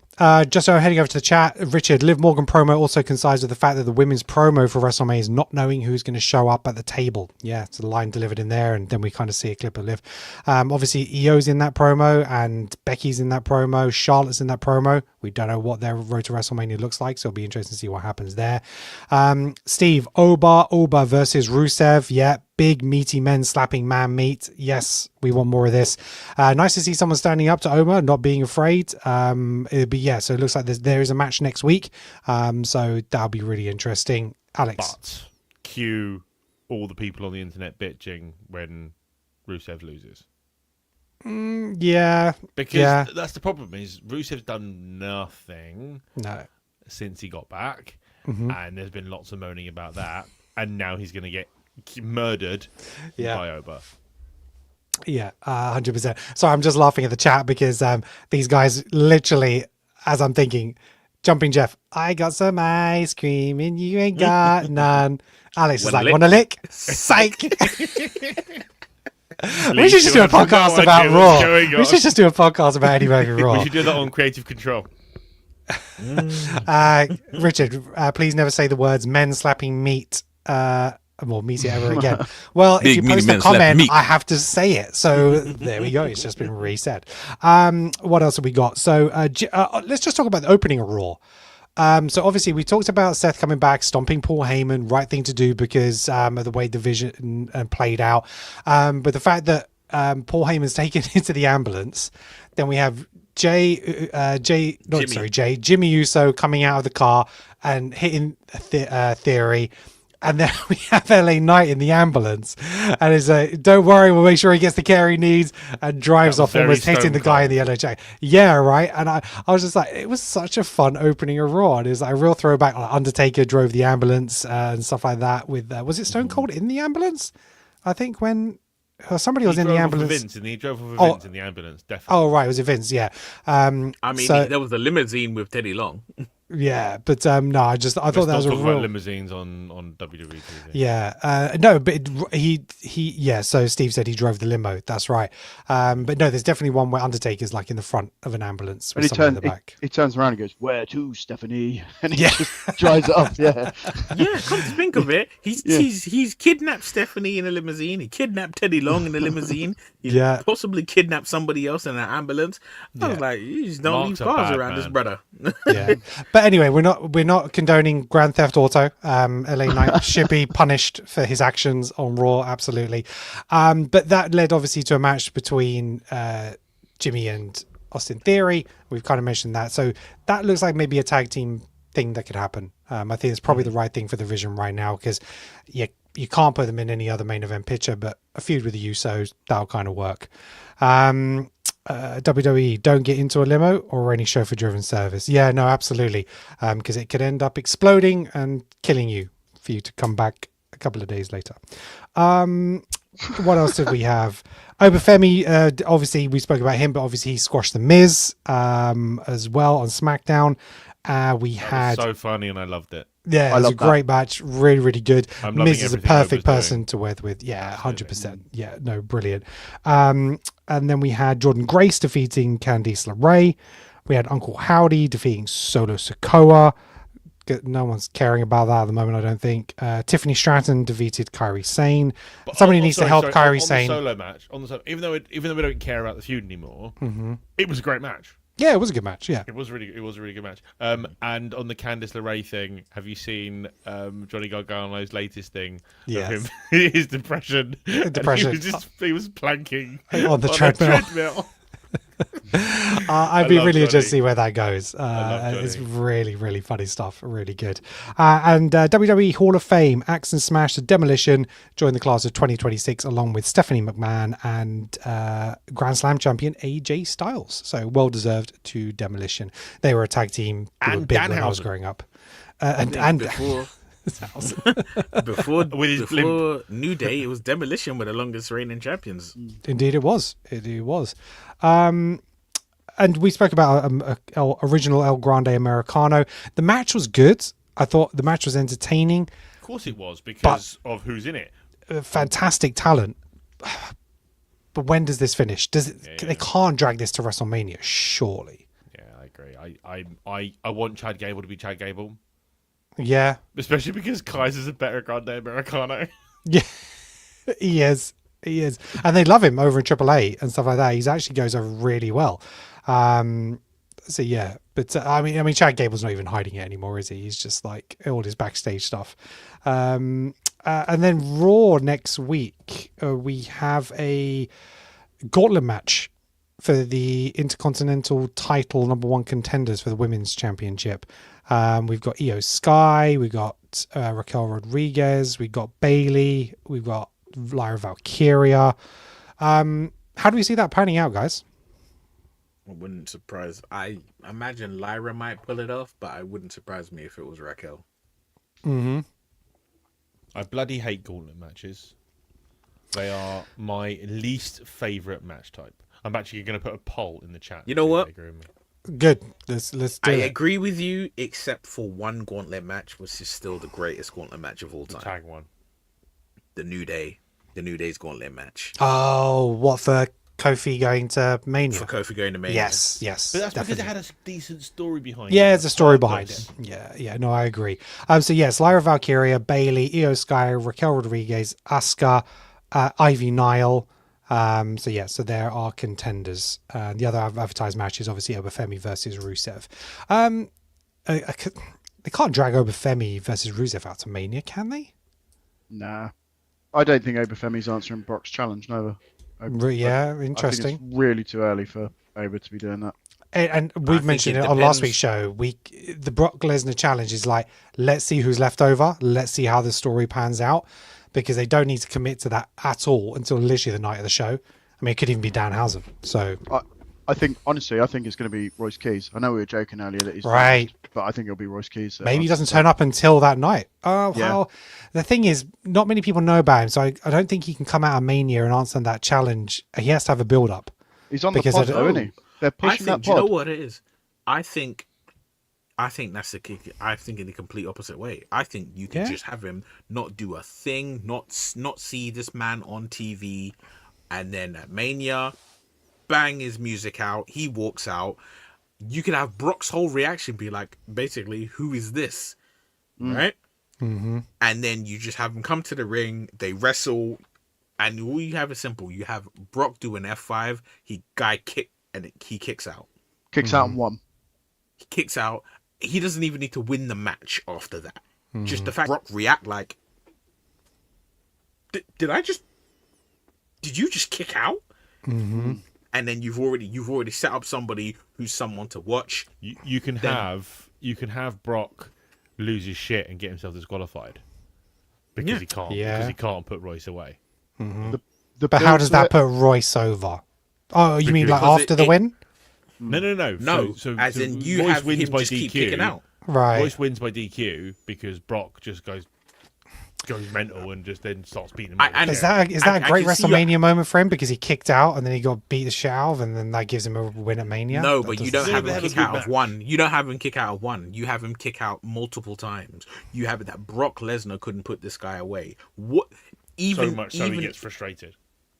Just so heading over to the chat, Richard, Liv Morgan promo also coincides with the fact that the women's promo for WrestleMania is not knowing who's going to show up at the table. Yeah, it's a line delivered in there, and then we kind of see a clip of Liv. Obviously, Io's in that promo, and Becky's in that promo. Charlotte's in that promo. We don't know what their road to WrestleMania looks like, so it'll be interesting to see what happens there. Steve, Oba versus Rusev. Yeah, big meaty men slapping man meat. Yes, we want more of this. Nice to see someone standing up to Oba, not being afraid. So it looks like there is a match next week. So that'll be really interesting. Alex. But cue all the people on the internet bitching when Rusev loses. Because that's the problem is Rusev's done nothing since he got back, and there's been lots of moaning about that, and now he's going to get murdered by Oba. Yeah, 100%. So I'm just laughing at the chat because these guys literally, as I'm thinking, Jumping Jeff, I got some ice cream and you ain't got none. Alex is like, want a lick? Psych. We should just do a podcast about Raw. We should just do a podcast about Eddie Murphy Raw. We should do that on Creative Control. Richard, please never say the words men slapping meat meaty ever again. Well, if you post a comment, I have to say it. So there we go. It's just been reset. What else have we got? So let's just talk about the opening of Raw. So obviously we talked about Seth coming back, stomping Paul Heyman, right thing to do because of the way the vision played out. But the fact that Paul Heyman's taken into the ambulance, then we have Jimmy Uso coming out of the car and hitting Theory. And then we have LA Knight in the ambulance, and is don't worry, we'll make sure he gets the care he needs, and drives off, almost hitting the guy in the yellow jacket. Yeah, right. And I was just like, it was such a fun opening of Raw. And it was like a real throwback. Like Undertaker drove the ambulance and stuff like that. With was it Stone Cold in the ambulance? I think when somebody was in the ambulance. He drove with Vince in the ambulance. Definitely. Oh right, it was Vince. Yeah. There was a limousine with Teddy Long. Yeah, but no, I thought that was a real limousines on WWE TV. Yeah, no, but So Steve said he drove the limo. That's right. But no, there's definitely one where Undertaker's like in the front of an ambulance with someone in the back. He turns around and goes, "Where to, Stephanie?" And he just drives it off. Yeah, yeah. Come to think of it, he's kidnapped Stephanie in a limousine. He kidnapped Teddy Long in a limousine. He possibly kidnapped somebody else in an ambulance. I was like, you just don't leave cars around this brother. Yeah. But anyway, we're not condoning Grand Theft Auto. LA Knight should be punished for his actions on Raw, absolutely. But that led obviously to a match between Jimmy and Austin Theory. We've kind of mentioned that. So that looks like maybe a tag team thing that could happen. I think it's probably the right thing for the Vision right now because you can't put them in any other main event picture, but a feud with the Usos, that'll kind of work. WWE, don't get into a limo or any chauffeur-driven service. Yeah, no, absolutely, because it could end up exploding and killing you for you to come back a couple of days later. What else did we have? Obafemi, obviously we spoke about him, but obviously he squashed the Miz as well on SmackDown. We had so funny and I loved it. Yeah, it was a great match. Really, really good. Miz is a perfect person to work with. Yeah, 100%. Yeah, no, brilliant. And then we had Jordan Grace defeating Candice LeRae. We had Uncle Howdy defeating Solo Sikoa. No one's caring about that at the moment, I don't think. Tiffany Stratton defeated Kairi Sane. Somebody needs to help Kairi Sane. On the solo match, even though we don't care about the feud anymore, it was a great match. Yeah, it was a good match. Yeah, it was a really good match. And on the Candice LeRae thing, have you seen Johnny Gargano's latest thing? Yes. His depression. Depression. He was planking on the treadmill. I'd be love really interested to Johnny. see where that goes. love It's Johnny. really, really funny stuff. Really good. And WWE Hall of Fame, Axe and Smash to Demolition joined the class of 2026 along with Stephanie McMahon and Grand Slam champion AJ Styles. So well deserved to Demolition. They were a tag team. They were And big when I was Danhausen. growing up. I think And before With his before New Day, it was Demolition were the longest reigning champions. Indeed, it was. It was. And we spoke about original El Grande Americano. The match was good. I thought the match was entertaining. Of course it was, because of who's in it. Fantastic talent. But when does this finish? They can't drag this to WrestleMania, surely. Yeah, I agree. I want Chad Gable to be Chad Gable. Yeah. Especially because Kaiser's a better Grande Americano. Yeah. He is. He is. And they love him over in AAA and stuff like that. He actually goes over really well. So yeah, but I mean, Chad Gable's not even hiding it anymore, is he? He's just like all his backstage stuff. And then Raw next week, we have a gauntlet match for the Intercontinental title, #1 contenders for the Women's Championship. We've got Io Sky, we've got Raquel Rodriguez, we've got Bailey, we've got Lyra Valkyria. How do we see that panning out, guys? I wouldn't surprise. I imagine Lyra might pull it off, but I wouldn't surprise me if it was Raquel. Mm-hmm. I bloody hate gauntlet matches. They are my least favourite match type. I'm actually going to put a poll in the chat. You know what? Agree with me. Good. Let's do I it. agree with you, except for one gauntlet match, which is still the greatest gauntlet match of all The time. tag one. The New Day. The New Day's gauntlet match. Oh, what for Kofi going to Mania? For Kofi going to Mania. Yes, But that's definitely. because it had a decent story behind it. Yeah, there's a story behind it. Regardless. Yeah, no, I agree. So yes, Lyra Valkyria, Bailey, Io Sky, Raquel Rodriguez, Asuka, Ivy Nile. So there are contenders. The other advertised match is obviously Obafemi versus Rusev. They can't drag Obafemi versus Rusev out to Mania, can they? Nah. I don't think Obafemi's answering Brock's challenge, neither. Yeah, interesting. I think it's really too early for Oba to be doing that. And we've mentioned it on last week's show. The Brock Lesnar challenge is like, let's see who's left over. Let's see how the story pans out, because they don't need to commit to that at all until literally the night of the show. I mean, it could even be Danhausen. So I think, honestly, it's going to be Royce Keys. I know we were joking earlier that he's right, but I think it'll be Royce Keys. Maybe he doesn't turn up until that night. Oh, Yeah. well, the thing is, not many people know about him, so I don't think he can come out of Mania and answer that challenge. He has to have a build-up. He's on the because pod, I though, don't- isn't he? They're I pushing think. that Do you know pod. what it is? I think that's the kick. I think in the complete opposite way. I think you can Yeah. just have him not do a thing, not see this man on TV, and then at Mania, bang his music out. He walks out. You could have Brock's whole reaction be like, basically, who is this? Right? Mm-hmm. And then you just have them come to the ring. They wrestle, and all you have is simple. You have Brock do an F5. He kicks out. Kicks out and one. He kicks out. He doesn't even need to win the match after that. Just the fact Brock react like, did you just kick out? Mm-hmm. And then you've already set up somebody who's someone to watch. You can have Brock lose his shit and get himself disqualified because Yeah. he can't Yeah. because he can't put Royce away. The But how build does to that it- put Royce over? Oh, you mean like Because after the win? No. No, So as in you Royce have wins him by just keep DQ. kicking out. Right. Royce wins by DQ because Brock just goes mental and just then starts beating him. And- Is that a I great can see WrestleMania moment for him because he kicked out and then he got beat the shit out of, and then that gives him a win at Mania? No, That but you doesn't- don't have They him have a kick good out of match. one. You don't have him kick out of one. You have him kick out multiple times. You have it that Brock Lesnar couldn't put this guy away. What? Even so much so he gets frustrated.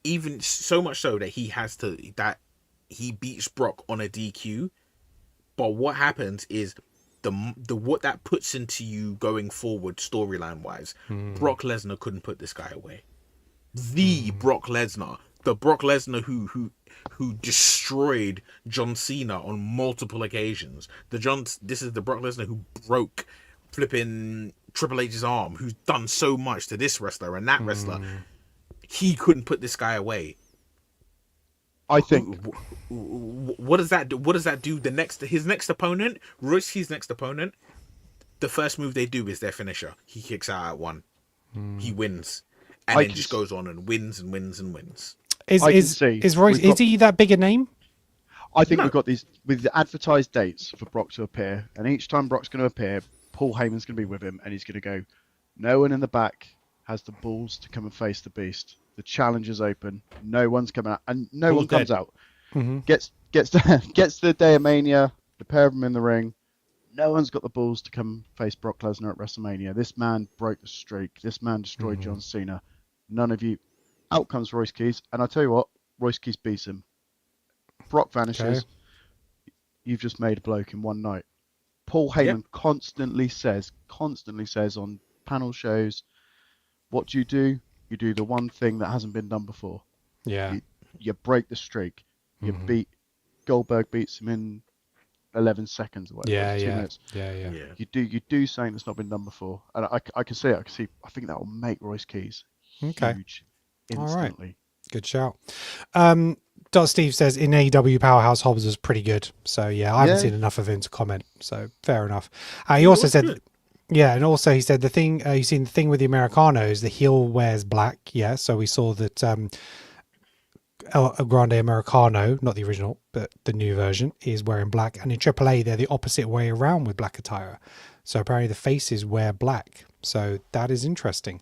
even so much so that he beats Brock on a DQ. But what happens is the what that puts into you going forward storyline wise. Brock Lesnar couldn't put this guy away. The Brock Lesnar who destroyed John Cena on multiple occasions. This is the Brock Lesnar who broke flipping Triple H's arm, who's done so much to this wrestler and that wrestler. He couldn't put this guy away. I think What does that do? What does that do? His next opponent, Royce's next opponent, the first move they do is their finisher. He kicks out at one. He wins, and then just goes on and wins and wins and wins. Is Royce? Is he that big a name? I think we've got these with the advertised dates for Brock to appear, and each time Brock's going to appear, Paul Heyman's going to be with him, and he's going to go, no one in the back has the balls to come and face the beast. The challenge is open. No one's coming out, and no one comes out. Gets to the day of Mania, the pair of them in the ring. No one's got the balls to come face Brock Lesnar at WrestleMania. This man broke the streak. This man destroyed John Cena. None of you. Out comes Royce Keys, and I tell you what, Royce Keys beats him. Brock vanishes. Okay. You've just made a bloke in one night. Paul Heyman constantly says on panel shows, what do? You do the one thing that hasn't been done before. Yeah. You break the streak. You beat Goldberg beats him in 11 seconds or whatever. 2 minutes. Yeah. You do something that's not been done before, and I can see it. I think that will make Royce Keys huge instantly. All right. Good shout. Steve says in AEW Powerhouse Hobbs was pretty good. So I haven't seen enough of him to comment. So fair enough. He also said, good. And also he said the thing you've seen the thing with the Americanos, the heel wears black. Yeah, so we saw that El Grande Americano, not the original, but the new version, is wearing black. And in AAA, they're the opposite way around with black attire. So apparently the faces wear black. So that is interesting.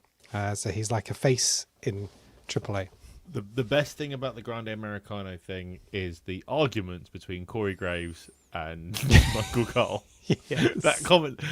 So he's like a face in AAA. The best thing about the Grande Americano thing is the arguments between Corey Graves and Michael Cole. Yes.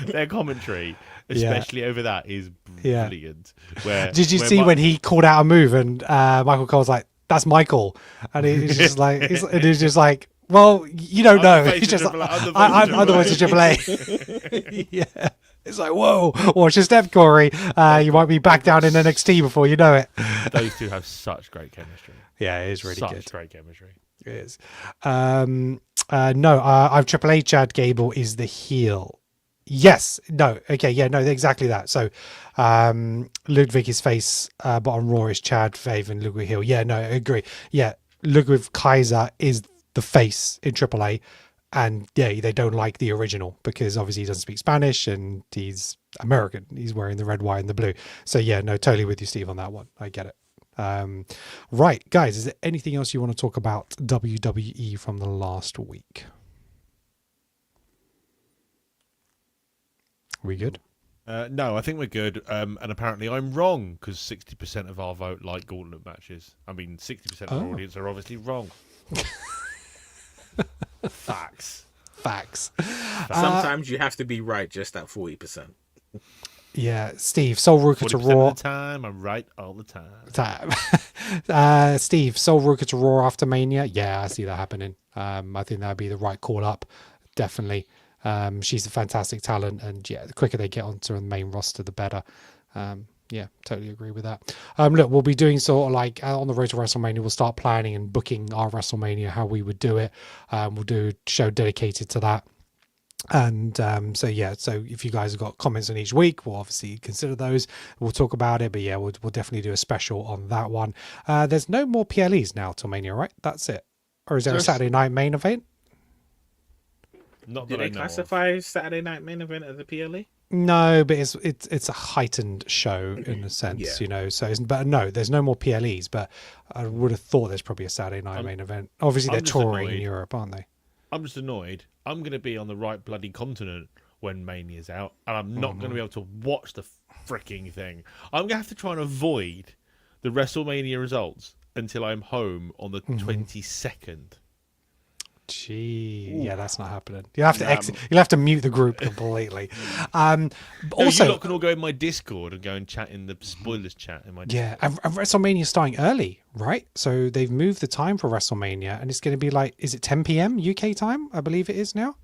Their commentary, especially over that, is brilliant. Did you see when he called out a move and Michael Cole's like, "That's Michael," and he's just like, he's just like, "Well, you don't know." He's just like, "I'm the voice of AAA." Yeah. It's like, whoa, watch your step, Corey. You might be back down in NXT before you know it. Those two have such great chemistry. Yeah, it is really good. Such great chemistry. It is. I've AAA Chad Gable is the heel. Yes. No. Okay. Yeah. No. Exactly that. So, Ludwig is face, but on Raw is Chad Fave and Ludwig heel. Yeah. No. I agree. Yeah. Ludwig Kaiser is the face in AAA. And they don't like the original because obviously he doesn't speak Spanish and he's American. He's wearing the red, white, and the blue. So totally with you, Steve, on that one. I get it. Right, guys, is there anything else you want to talk about WWE from the last week? Are we good? No, I think we're good. And apparently I'm wrong because 60% of our vote like gauntlet matches. I mean, 60% of our audience are obviously wrong. Facts. Sometimes you have to be right just at 40%. Yeah, Steve, Sol Ruka to Raw. Of the time, I'm right all the time. Steve, Sol Ruka to Raw after Mania. Yeah, I see that happening. I think that'd be the right call up. Definitely. She's a fantastic talent, and the quicker they get onto the main roster, the better. Totally agree with that. Look, we'll be doing sort of like on the road to WrestleMania, we'll start planning and booking our WrestleMania, how we would do it. We'll do a show dedicated to that. And so if you guys have got comments on each week, we'll obviously consider those. We'll talk about it, but we'll definitely do a special on that one. There's no more PLEs now till Mania, right? That's it. Or is there a Saturday night main event? Not Do they classify Saturday night main event as a PLE? No, but it's a heightened show in a sense, So, but no, there's no more PLEs. But I would have thought there's probably a Saturday night main event. Obviously, they're touring in Europe, aren't they? I'm just annoyed. I'm going to be on the right bloody continent when Mania's out, and I'm not going to be able to watch the freaking thing. I'm going to have to try and avoid the WrestleMania results until I'm home on the 22nd. Gee, yeah, that's not happening. You have to exit. You'll have to mute the group completely. Also, you lot can all go in my Discord and go and chat in the spoilers chat in my Discord. And WrestleMania's starting early, right? So they've moved the time for WrestleMania, and it's going to be like, is it 10 p.m. UK time? I believe it is now.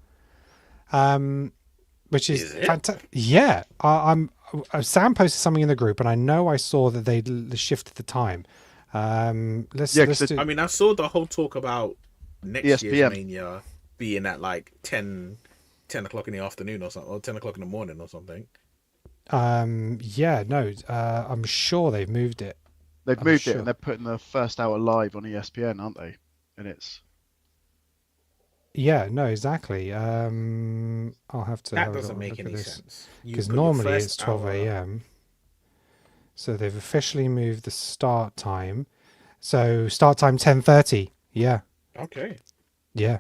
Which is fantastic. Yeah, Sam posted something in the group, and I know I saw that they shifted the time. Let's do... I mean, I saw the whole talk about next year's Mania being at like 10 o'clock in the afternoon or something, or 10 o'clock in the morning or something. I'm sure they've moved it. They've moved it, and they're putting the first hour live on ESPN, aren't they? and it's Yeah, no, exactly. I'll have to That have a doesn't little make look at any this sense. You've because got your normally first it's 12 hour- a.m. So they've officially moved the start time. So start time 10:30. Yeah, Okay. yeah.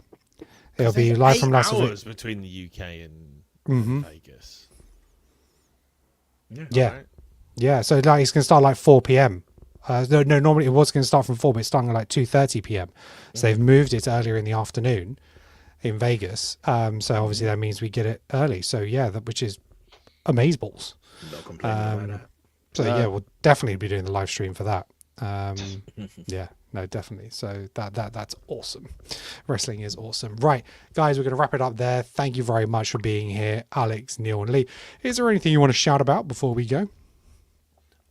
It'll 'Cause be there's live from 8 Las hours between the UK and Mhm. Vegas. Yeah. Alright. Yeah, so like it's going to start like 4 p.m. No, normally it was going to start from 4, but it's starting at like 2:30 p.m. So they've moved it earlier in the afternoon in Vegas. So obviously that means we get it early. So yeah, which is amazeballs. No complaining about Um, that. So yeah, we'll definitely be doing the live stream for that. Yeah, no, definitely. So that's awesome. Wrestling is awesome. Right, guys, we're going to wrap it up there. Thank you very much for being here, Alex, Neil, and Lee. Is there anything you want to shout about before we go?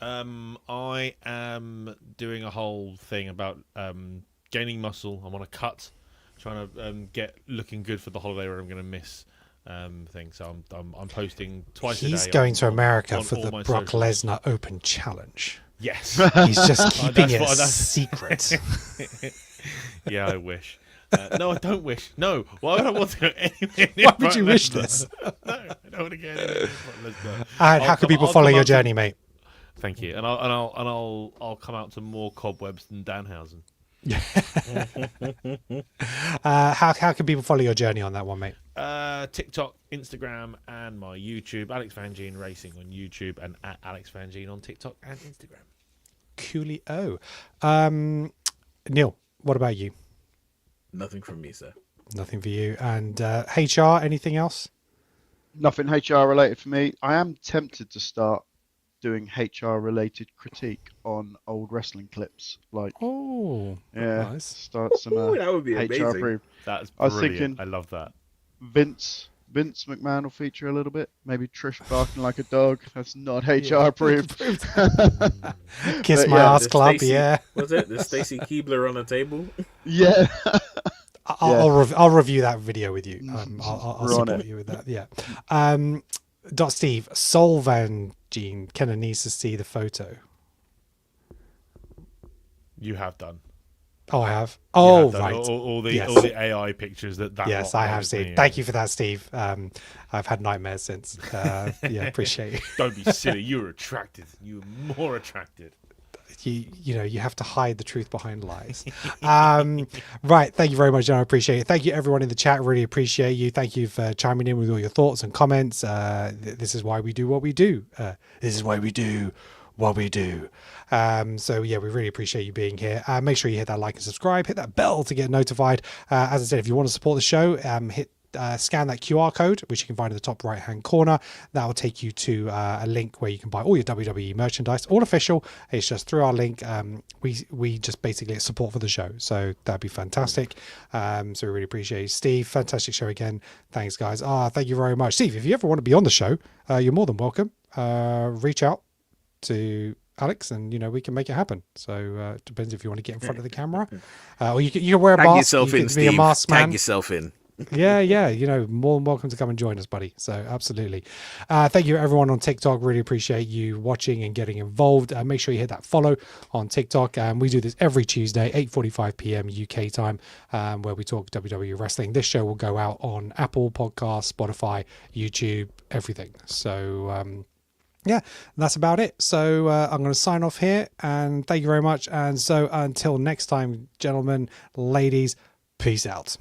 I am doing a whole thing about gaining muscle. I'm on a cut, trying to get looking good for the holiday where I'm going to miss things. So I'm posting twice a day. He's going to America on for all the my Brock socials. Lesnar Open Challenge. Yes. He's just keeping it a that's- secret. Yeah, I wish. No, I don't wish. No, why would I want to go anywhere near Why would Brock you wish Lesnar? this? No, I don't want to go anywhere near Brock Lesnar. And how I'll can people I'll follow come your out to- journey, mate? Thank you, and I'll come out to more cobwebs than Danhausen. How can people follow your journey on that one, mate? TikTok, Instagram, and my YouTube. Alex Van Gene Racing on YouTube and at Alex Van Gene on TikTok and Instagram. Coolio. Neil, what about you? Nothing from me, sir. Nothing for you. And HR, anything else? nothing HR related for me. I am tempted to start doing HR related critique on old wrestling clips. Like, Oh, yeah, nice. start some Ooh, that would be HR amazing. approved. That's I was brilliant. thinking- I love that. Vince McMahon will feature a little bit. Maybe Trish barking like a dog. That's not HR approved. Kiss But my yeah, ass The club, Stacey- yeah. Was it the Stacy Keebler on the table? Yeah. I'll review that video with you. I'll We're on support it. you with that. Yeah. Dot Steve, Sol Van Gene, Kenna needs to see the photo. You have done. Oh, I have. You Oh, have done right. all the Yes. all the AI pictures that Yes, lot I have was seen. me. Thank you for that, Steve. I've had nightmares since. Yeah, appreciate you. Don't be silly. You were attracted. You were more attracted. You have to hide the truth behind lies. Right. Thank you very much, John. I appreciate it. Thank you, everyone in the chat. Really appreciate you. Thank you for chiming in with all your thoughts and comments. This is why we do what we do. This is why we do what we do. So yeah, we really appreciate you being here. Make sure you hit that like and subscribe. Hit that bell to get notified. As I said, if you want to support the show, scan that QR code, which you can find in the top right hand corner. That will take you to a link where you can buy all your WWE merchandise, all official. It's just through our link. We just basically get support for the show, so that'd be fantastic. So we really appreciate it. Steve, fantastic show again. Thanks, guys. Thank you very much. Steve, if you ever want to be on the show, you're more than welcome. Reach out to Alex and we can make it happen. So it depends if you want to get in front of the camera, or you can wear a Tag mask. yourself You in, can be a Steve. mask man. Tag yourself in. Yeah, more than welcome to come and join us, buddy. So absolutely. Thank you everyone on TikTok. Really appreciate you watching and getting involved. Make sure you hit that follow on TikTok. We do this every Tuesday, 8:45 p.m. UK time, where we talk WWE wrestling. This show will go out on Apple Podcasts, Spotify, YouTube, everything. So yeah, that's about it. So I'm going to sign off here, and thank you very much. And so until next time, gentlemen, ladies, peace out.